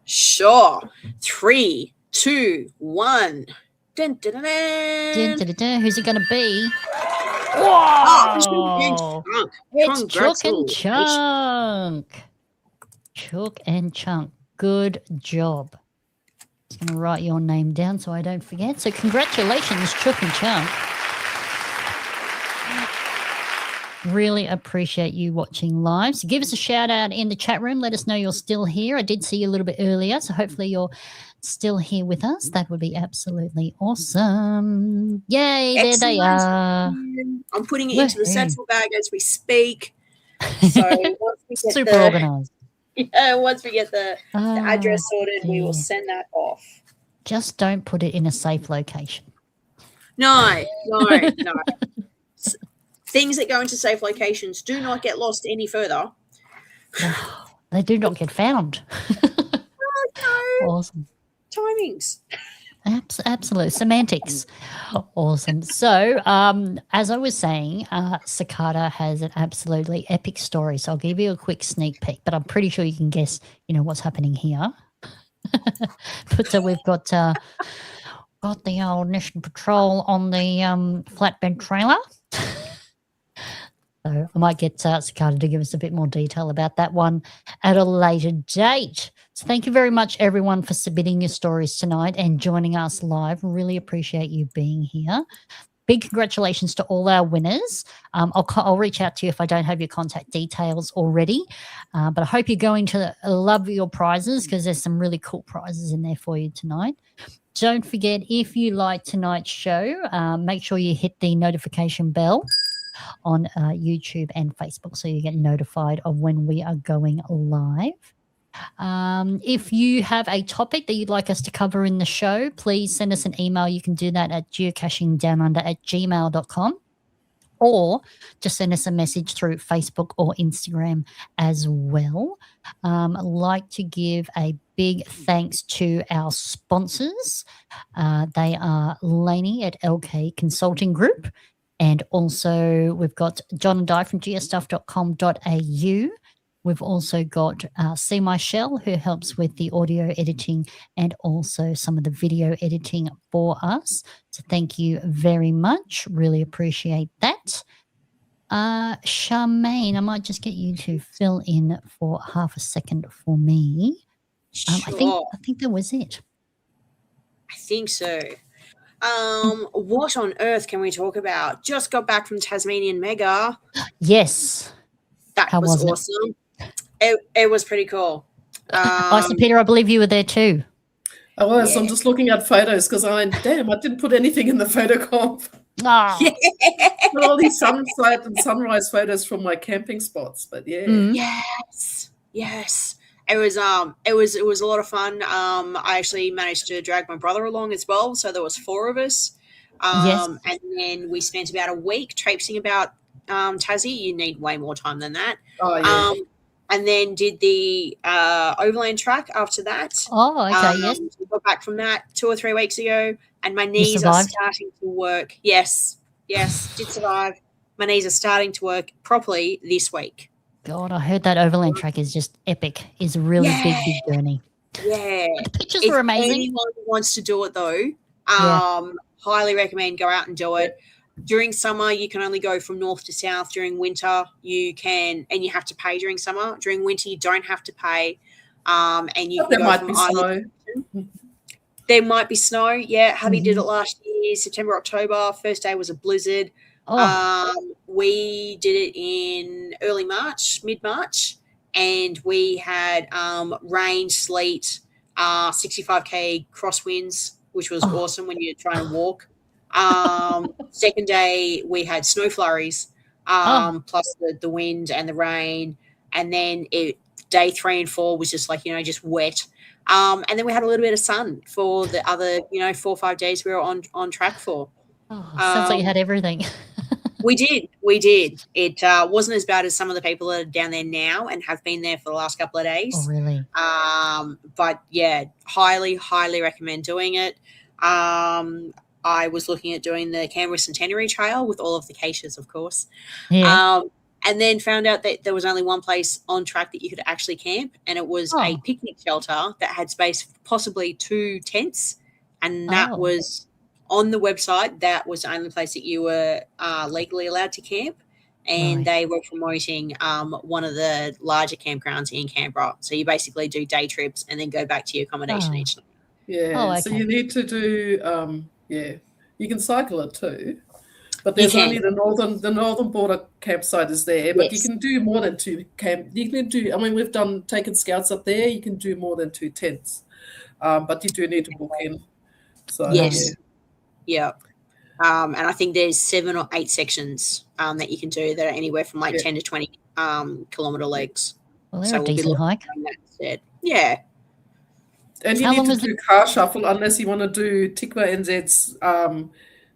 Sure. 3, 2, 1. Dun, dun, dun, dun. Dun, dun, dun, dun. Who's it going to be? Oh, it's Chook and Chunk. Chook and Chunk. Good job. Just going to write your name down so I don't forget. So congratulations, Chook and Chunk. Really appreciate you watching live. So give us a shout out in the chat room. Let us know you're still here. I did see you a little bit earlier, so hopefully you're still here with us. That would be absolutely awesome. Yay, Excellent. There they are. I'm putting it into the satchel bag as we speak. So once we get super organised. Yeah, once we get the address sorted, we will send that off. Just don't put it in a safe location. No. Things that go into safe locations do not get lost any further. They do not get found. No. Awesome. Timings. Absolute semantics. Awesome. So, as I was saying, Cicada has an absolutely epic story. So I'll give you a quick sneak peek, but I'm pretty sure you can guess, what's happening here. But so we've got the old National Patrol on the flatbed trailer. So I might get Cicada to give us a bit more detail about that one at a later date. So thank you very much, everyone, for submitting your stories tonight and joining us live. Really appreciate you being here. Big congratulations to all our winners. I'll reach out to you if I don't have your contact details already. But I hope you're going to love your prizes because there's some really cool prizes in there for you tonight. Don't forget, if you like tonight's show, make sure you hit the notification bell on YouTube and Facebook so you get notified of when we are going live. If you have a topic that you'd like us to cover in the show, please send us an email. You can do that at geocachingdownunder@gmail.com, or just send us a message through Facebook or Instagram as well. I'd like to give a big thanks to our sponsors. They are Lainey at LK Consulting Group, and also we've got John and Di from geostuff.com.au. We've also got See My Shell, who helps with the audio editing and also some of the video editing for us. So thank you very much. Really appreciate that. Charmaine, I might just get you to fill in for half a second for me. Sure. I think that was it. I think so. What on earth can we talk about? Just got back from Tasmanian Mega. Yes. That was awesome. It was pretty cool. Isopeda, I believe you were there too. I was. Yeah. I'm just looking at photos because I didn't put anything in the photo comp. Oh. Yeah. All these sunset and sunrise photos from my camping spots, but yeah. Mm. Yes. It was a lot of fun. I actually managed to drag my brother along as well, so there was 4 of us. Yes. And then we spent about a week traipsing about Tassie. You need way more time than that. Oh yeah. And then did the overland track after that. Oh, okay, yes. We got back from that 2 or 3 weeks ago, and my knees are starting to work. Yes, did survive. My knees are starting to work properly this week. God, I heard that overland track is just epic. It's a really big journey. Yeah. The pictures were amazing. If anyone wants to do it, though, highly recommend go out and do it. During summer, you can only go from north to south. During winter, you can, and you have to pay during summer. During winter, you don't have to pay. And you can go from island. There might be snow. Yeah, hubby did it last year, September, October. First day was a blizzard. We did it in early March, mid-March, and we had rain, sleet, 65k crosswinds, which was awesome when you're trying to walk. Second day we had snow flurries, plus the wind and the rain, and then day 3 and 4 was just like just wet. And then we had a little bit of sun for the other 4 or 5 days we were on track for. Sounds like you had everything. We did. It wasn't as bad as some of the people that are down there now and have been there for the last couple of days. Oh, really? But yeah, highly recommend doing it. I was looking at doing the Canberra Centenary Trail with all of the caches, of course. Yeah. And then found out that there was only one place on track that you could actually camp, and it was a picnic shelter that had space for possibly 2 tents, and that was on the website. That was the only place that you were legally allowed to camp, and they were promoting one of the larger campgrounds in Canberra. So you basically do day trips and then go back to your accommodation each night. Yeah, so you need to do you can cycle it too, but there's only the northern border campsite is there, but you can do more than 2 camp. You can do. I mean, we've taken scouts up there. You can do more than 2 tents, but you do need to book in. So yeah. And I think there's 7 or 8 sections that you can do that are anywhere from 10 to 20 kilometre legs. Well, they're a decent hike. Yeah. And you need to do car shuffle unless you want to do Tikva NZ's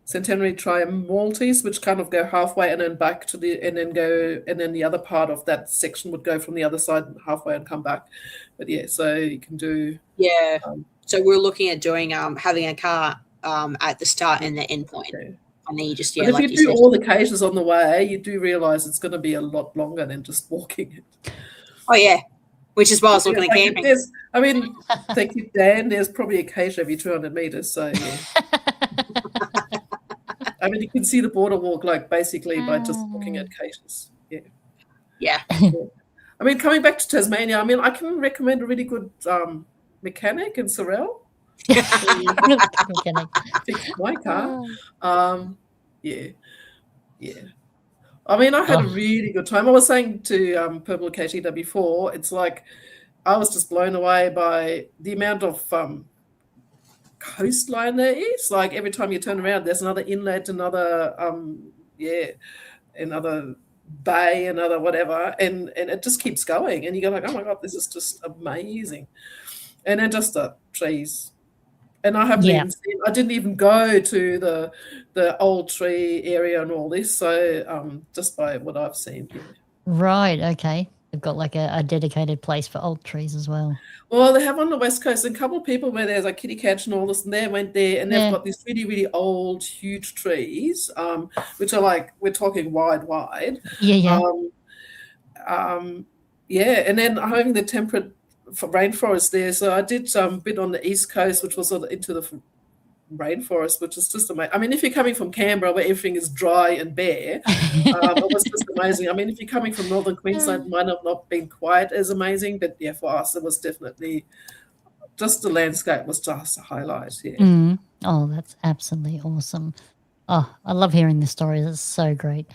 Centenary Trail Maltese, which kind of go halfway and then back to and then the other part of that section would go from the other side halfway and come back. But yeah, so you can do So we're looking at doing having a car at the start and the end point. Okay. And then you just, But if like you do all the caches on the way, you do realise it's going to be a lot longer than just walking it. Oh, yeah. Which is why I was looking at camping. I mean, thank you, Dan. There's probably a cache every 200 metres, so yeah. I mean, you can see the border walk, like, basically by just looking at caches. Yeah. Yeah. I mean, coming back to Tasmania, I mean, I can recommend a really good mechanic in Sorel. Fix my car. Yeah. I mean, I had a really good time. I was saying to Purple KTW before, it's like I was just blown away by the amount of coastline there is. Like every time you turn around, there's another inlet, another another bay, another whatever, and it just keeps going. And you go like, oh my God, this is just amazing. And then just the trees. And I haven't even seen, I didn't even go to the old tree area and all this. So just by what I've seen. Yeah. Right. Okay. They've got like a dedicated place for old trees as well. Well, they have on the West Coast a couple of people where there's like kitty catch and all this, and they went there and they've got these really, really old, huge trees, which are like, we're talking wide. Yeah. And then having the temperate rainforest there. So I did a bit on the East Coast, which was sort of into the rainforest, which is just amazing. I mean, if you're coming from Canberra where everything is dry and bare, it was just amazing. I mean, if you're coming from Northern Queensland, it might have not been quite as amazing, but yeah, for us, it was definitely just the landscape was just a highlight. Yeah. Oh, that's absolutely awesome. Oh, I love hearing the stories. It's so great.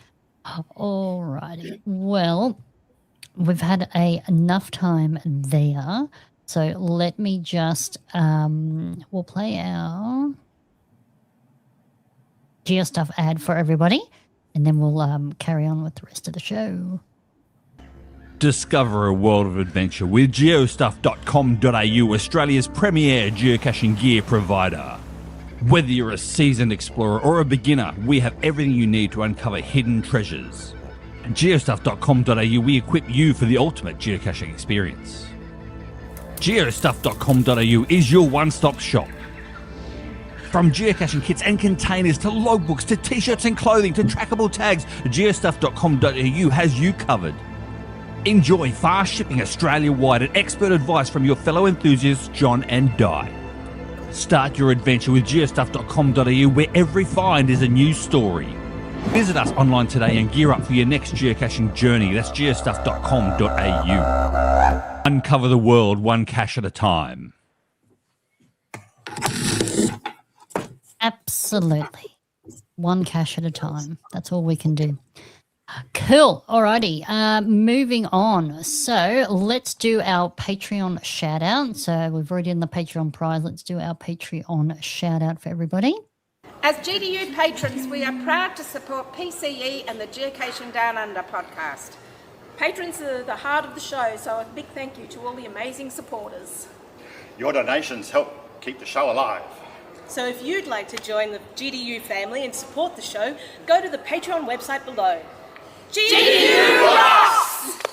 All righty. Well, we've had enough time there. So let me just, we'll play our GeoStuff ad for everybody, and then we'll carry on with the rest of the show. Discover a world of adventure with geostuff.com.au, Australia's premier geocaching gear provider. Whether you're a seasoned explorer or a beginner, we have everything you need to uncover hidden treasures. At geostuff.com.au, we equip you for the ultimate geocaching experience. Geostuff.com.au is your one-stop shop. From geocaching kits and containers to logbooks to t-shirts and clothing to trackable tags, geostuff.com.au has you covered. Enjoy fast shipping Australia-wide and expert advice from your fellow enthusiasts John and Di. Start your adventure with geostuff.com.au, where every find is a new story. Visit us online today and gear up for your next geocaching journey. That's geostuff.com.au. Uncover the world one cache at a time. Absolutely. One cache at a time. That's all we can do. Cool. Alrighty. Moving on. So let's do our Patreon shout out. So we've already done the Patreon prize. Let's do our Patreon shout out for everybody. As GDU patrons, we are proud to support PCE and the Geocaching Downunder podcast. Patrons are the heart of the show, so a big thank you to all the amazing supporters. Your donations help keep the show alive. So if you'd like to join the GDU family and support the show, go to the Patreon website below. GDU rocks!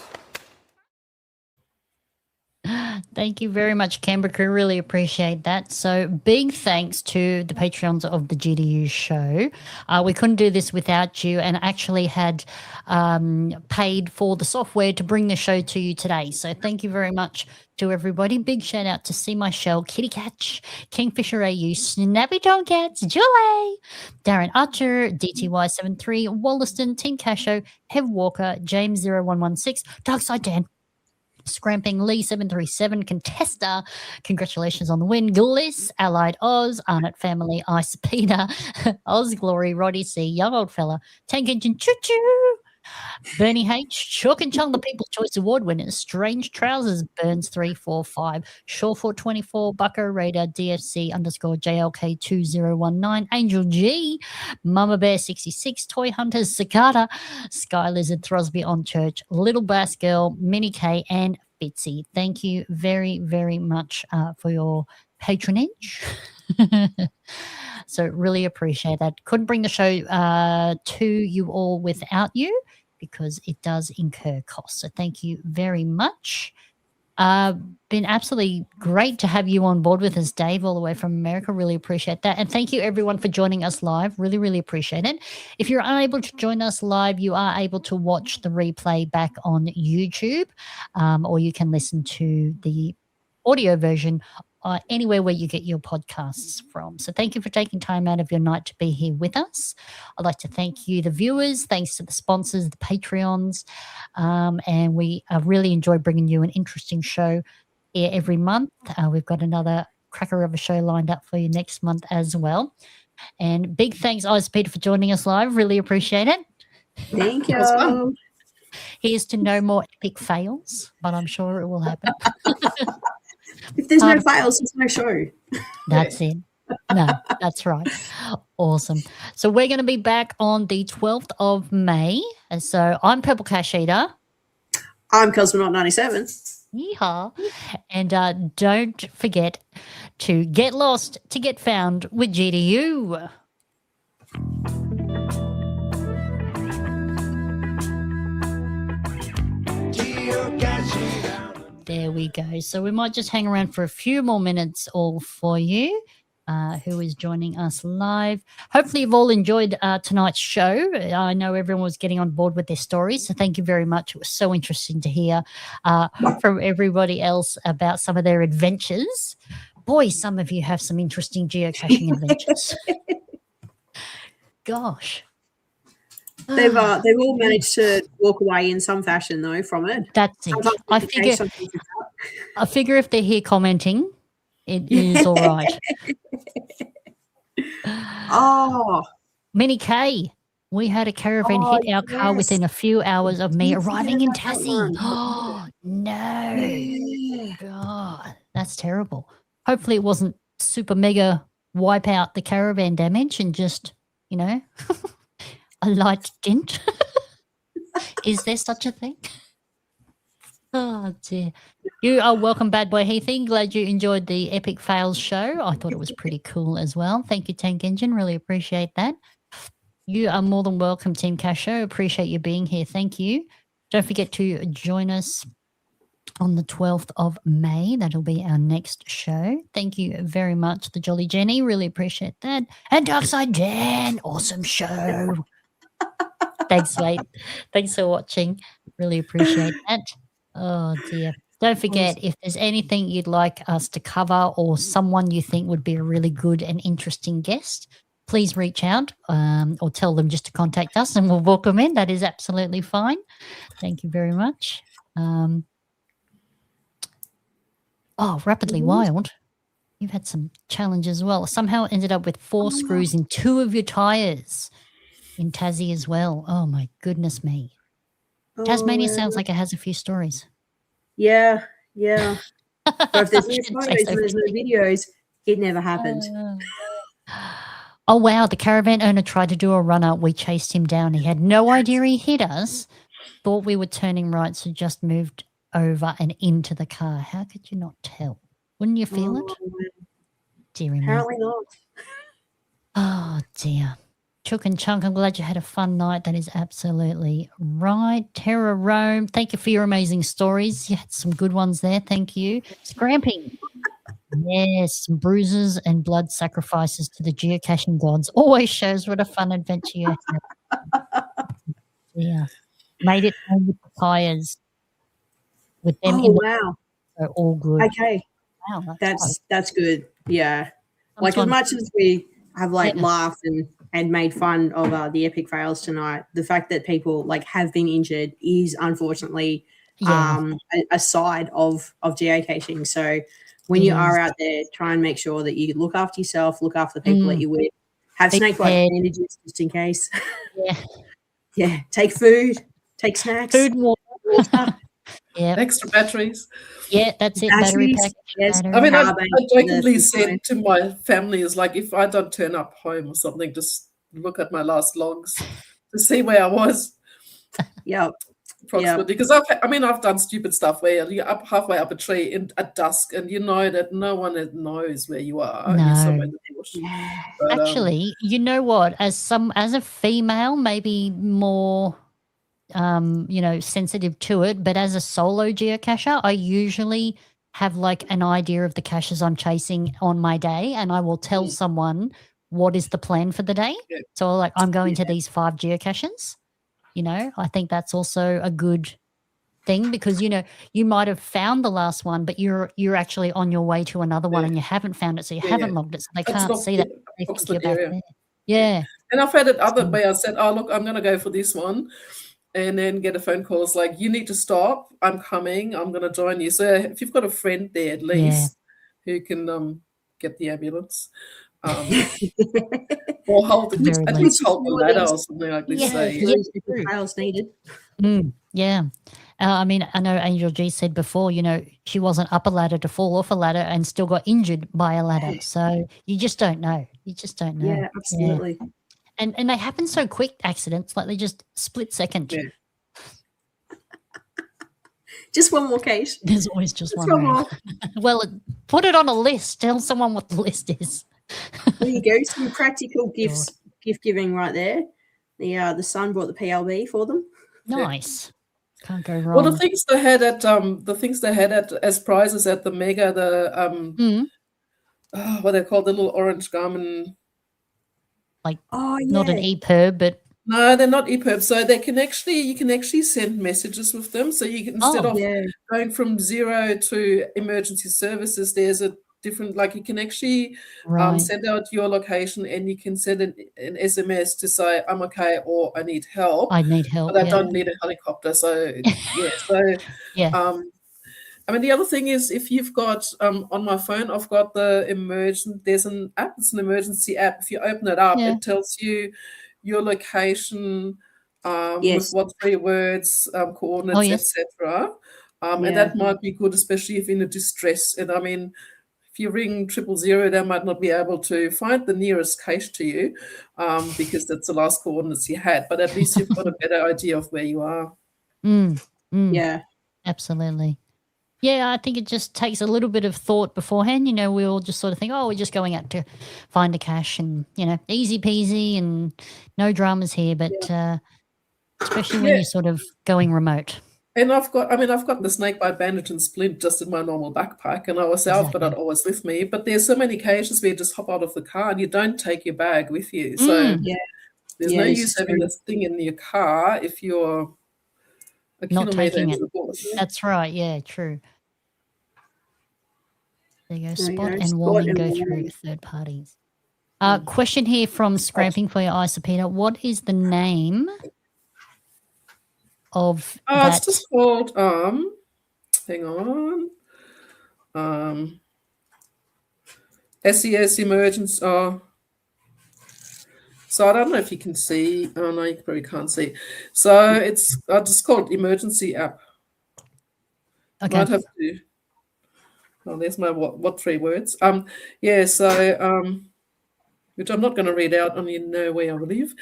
Thank you very much, Canberra Crew. Really appreciate that. So big thanks to the Patreons of the GDU show. We couldn't do this without you, and actually had paid for the software to bring the show to you today. So thank you very much to everybody. Big shout out to See My Shell, Kitty Catch, Kingfisher AU, Snappy Tomcats, Julie, Darren Archer, DTY73, Wollaston, Team Casho, Hev Walker, James0116, Darkside Dan, Scramping Lee 737, Contesta, congratulations on the win, Gliss, Allied Oz, Arnott Family, Isopeda, Oz Glory, Roddy C, Young Old Fella, Tank Engine Choo Choo, Bernie H, Chalk and Chung, the People's Choice Award winners, Strange Trousers, Burns 345, Shawfort 24, Bucko Raider, DFC _JLK 2019, Angel G, Mama Bear 66, Toy Hunters, Cicada, Sky Lizard, Throsby on Church, Little Bass Girl, Minnie K, and Fitzy. Thank you very, very much for your patronage. So really appreciate that. Couldn't bring the show to you all without you, because it does incur costs. So thank you very much. Been absolutely great to have you on board with us, Dave, all the way from America. Really appreciate that. And thank you, everyone, for joining us live. Really, really appreciate it. If you're unable to join us live, you are able to watch the replay back on YouTube, or you can listen to the audio version anywhere where you get your podcasts from. So thank you for taking time out of your night to be here with us. I'd like to thank you, the viewers, thanks to the sponsors, the Patreons, and we really enjoy bringing you an interesting show here every month. We've got another cracker of a show lined up for you next month as well. And big thanks, Isopeda, for joining us live. Really appreciate it. Thank you. Here's to no more epic fails, but I'm sure it will happen. If there's no fails, there's no show. That's it. No, that's right. Awesome. So we're going to be back on the 12th of May. And so I'm Purple Cash Eater. I'm Cosmonaut97. Yeehaw. And don't forget to get lost to get found with GDU. There we go. So we might just hang around for a few more minutes all for you who is joining us live. Hopefully you've all enjoyed tonight's show. I know everyone was getting on board with their stories, so thank you very much. It was so interesting to hear from everybody else about some of their adventures. Boy, some of you have some interesting geocaching adventures. Gosh. They've all managed to walk away in some fashion, though, from it. That's it. I figure if they're here commenting, it is all right. Oh. Minnie K, we had a caravan hit our car within a few hours of me arriving in Tassie. Oh, no. God, that's terrible. Hopefully it wasn't super mega wipe out the caravan damage and just, a light dint. Is there such a thing? Oh, dear. You are welcome, Bad Boy Heathy. Glad you enjoyed the Epic Fails show. I thought it was pretty cool as well. Thank you, Tank Engine. Really appreciate that. You are more than welcome, Team Casho. Appreciate you being here. Thank you. Don't forget to join us on the 12th of May. That'll be our next show. Thank you very much, the Jolly Jenny. Really appreciate that. And Darkside Dan. Awesome show. Thanks, mate. Thanks for watching. Really appreciate that. Oh, dear. Don't forget, if there's anything you'd like us to cover or someone you think would be a really good and interesting guest, please reach out or tell them just to contact us and we'll book them in. That is absolutely fine. Thank you very much. Rapidly Wild. You've had some challenges as well. Somehow ended up with 4 screws in 2 of your tires in Tassie as well. Oh, my goodness me. Tasmania sounds like it has a few stories. Yeah. But if there's no photos and there's no videos, it never happened. Oh, wow. The caravan owner tried to do a runner. We chased him down. He had no idea he hit us. Thought we were turning right, so just moved over and into the car. How could you not tell? Wouldn't you feel it? Dearie me. Apparently not. Oh, dear. Chook and Chunk, I'm glad you had a fun night. That is absolutely right. Terra Rome, thank you for your amazing stories. You had some good ones there. Thank you. Scramping. Yes, some bruises and blood sacrifices to the geocaching gods. Always shows what a fun adventure you had. Yeah. Made it home with the tires. With them in wow. So all good. Okay. Wow, that's good. Yeah. Like as much as we have laughed and made fun of the epic fails tonight, the fact that people have been injured is unfortunately a side of geocaching. So when you are out there, try and make sure that you look after yourself, look after the people that you're with, have snake bite bandages just in case. Yeah. Take food, take snacks. Food and water. Yeah. Extra batteries. Yeah, that's it. Battery pack. Yes. I mean, I jokingly said to my family, is like, if I don't turn up home or something, just look at my last logs to see where I was. Yeah. Approximately. Because I've done stupid stuff where you're up halfway up a tree at dusk and you know that no one knows where you are. No. You're somewhere in the bush. But, actually, you know what? As a female, maybe more sensitive to it. But as a solo geocacher, I usually have like an idea of the caches I'm chasing on my day, and I will tell someone what is the plan for the day. Yeah. So like, I'm going to these 5 geocaches. I think that's also a good thing, because you might have found the last one, but you're actually on your way to another one and you haven't found it, so you haven't logged it, so they That's can't not see the that. They think Oxford you're back area. there. Yeah. And I've had it other way. I said, oh, look, I'm going to go for this one. And then get a phone call. It's like, you need to stop. I'm coming. I'm going to join you. So if you've got a friend there, at least, who can get the ambulance. Or hold at least hold the ladder or something like this. Trails needed. Yeah. I mean, I know Angel G said before, she wasn't up a ladder to fall off a ladder and still got injured by a ladder. So you just don't know. Yeah, absolutely. Yeah. And they happen so quick, accidents, like they just split second. Yeah. Just one more case. There's always just one more. Well, put it on a list. Tell someone what the list is. There you go. Some practical gift giving right there. The son brought the PLB for them. Nice. Can't go wrong. Well, the things they had at as prizes at the Mega, what they call the little orange Garmin. Like, not an EPIRB, but no, they're not EPIRB. So you can actually send messages with them. So you can, instead of going from 0 to emergency services, there's a different, like you can actually send out your location, and you can send an SMS to say I'm okay or I need help. I need help. But I don't need a helicopter. So I mean, the other thing is, if you've got on my phone, I've got there's an app. It's an emergency app. If you open it up, it tells you your location with what 3 words, coordinates, etc. And that might be good, especially if in a distress. And I mean, if you ring 000, they might not be able to find the nearest cache to you because that's the last coordinates you had. But at least you've got a better idea of where you are. Yeah, absolutely. Yeah, I think it just takes a little bit of thought beforehand. We all just sort of think, oh, we're just going out to find a cache and, easy peasy and no dramas here. But especially when you're sort of going remote. And I've got the snakebite bandage and splint just in my normal backpack, and I was out, but I'd always with me. But there's so many cases where you just hop out of the car and you don't take your bag with you. So there's no use having this thing in your car if you're not taking it. That's right. Yeah, true. There you go. Spot and warning go through third parties. Question here from Scrapping for your Isopeda. What is the name of that? It's just called hang on. SES emergency. So I don't know if you can see. Oh no, you probably can't see. So it's just called emergency app. Okay. Might have to. Oh, there's my what 3 words. So which I'm not going to read out on where I believe.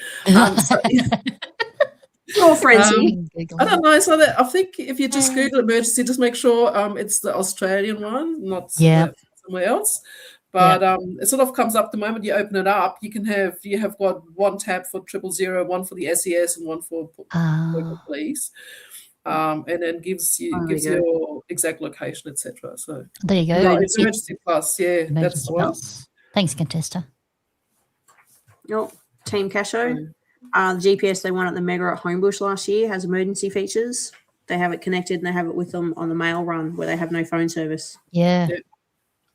Your frenzy. I don't know. So I think if you just Google emergency, just make sure it's the Australian one, not somewhere else. But it sort of comes up the moment you open it up. You have got one tab for 000, one for the SES, and one for local police. And then gives your exact location, etc. So there you go. It's Emergency Plus, that's the one. Thanks, Contesta. Team Casho. The GPS they won at the Mega at Homebush last year has emergency features. They have it connected and they have it with them on the mail run where they have no phone service. Yeah.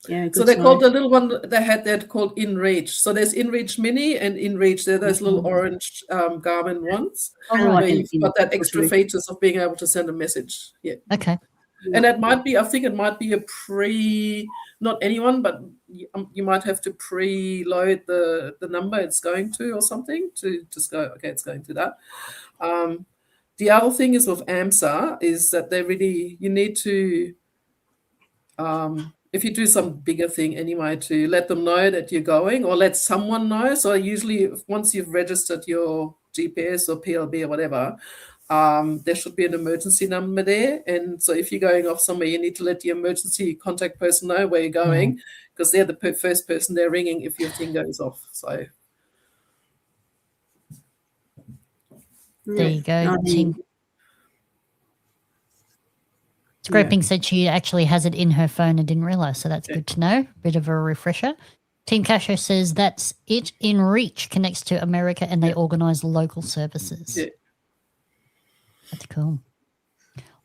So they called the little one they had that called InReach. So there's InReach Mini and InReach. They're those little orange Garmin ones. Where you've got that extra features of being able to send a message. Yeah. Okay. And I think it might be a not anyone, but you might have to preload the number it's going to or something to just go, okay, it's going to that. The other thing is with AMSA is that you need to, if you do some bigger thing anyway, to let them know that you're going or let someone know. So usually once you've registered your GPS or PLB or whatever, there should be an emergency number there. And so if you're going off somewhere, you need to let the emergency contact person know where you're going because they're the first person they're ringing if your thing goes off. So there you go. Scraping said she actually has it in her phone and didn't realise, so that's good to know. Bit of a refresher. Team Casho says that's it. In Reach connects to America and they organise local services. Yeah. That's cool.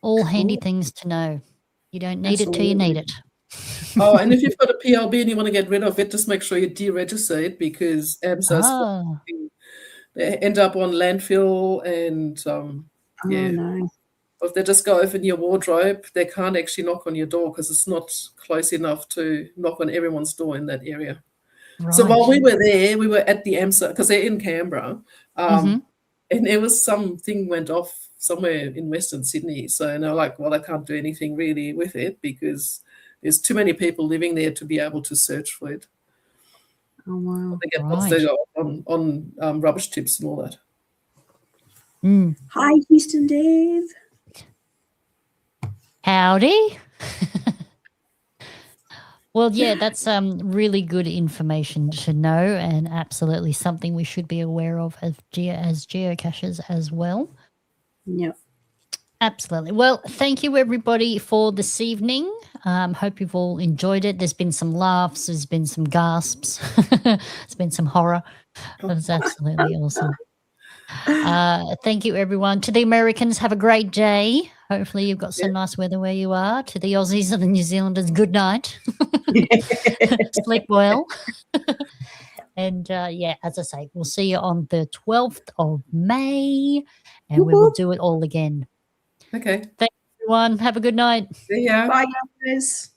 All handy things to know. You don't need it till you need it. Oh, and if you've got a PLB and you want to get rid of it, just make sure you deregister it because AMSA they end up on landfill and no. If they just go open your wardrobe, they can't actually knock on your door because it's not close enough to knock on everyone's door in that area. Right. So while we were there, we were at the AMSA because they're in Canberra, and there was something went off somewhere in Western Sydney. So they're like, well, I can't do anything really with it because there's too many people living there to be able to search for it. Oh, wow. They get lost on rubbish tips and all that. Hi, Houston Dave. Howdy. Well, yeah, that's really good information to know and absolutely something we should be aware of as geocachers as well. Yep. Absolutely. Well, thank you, everybody, for this evening. Hope you've all enjoyed it. There's been some laughs. There's been some gasps. There's been some horror. It was absolutely awesome. Thank you, everyone. To the Americans, have a great day. Hopefully you've got some nice weather where you are. To the Aussies and the New Zealanders, good night. Sleep well. And, as I say, we'll see you on the 12th of May, and we will do it all again. Okay. Thanks, everyone. Have a good night. See ya. Bye, guys.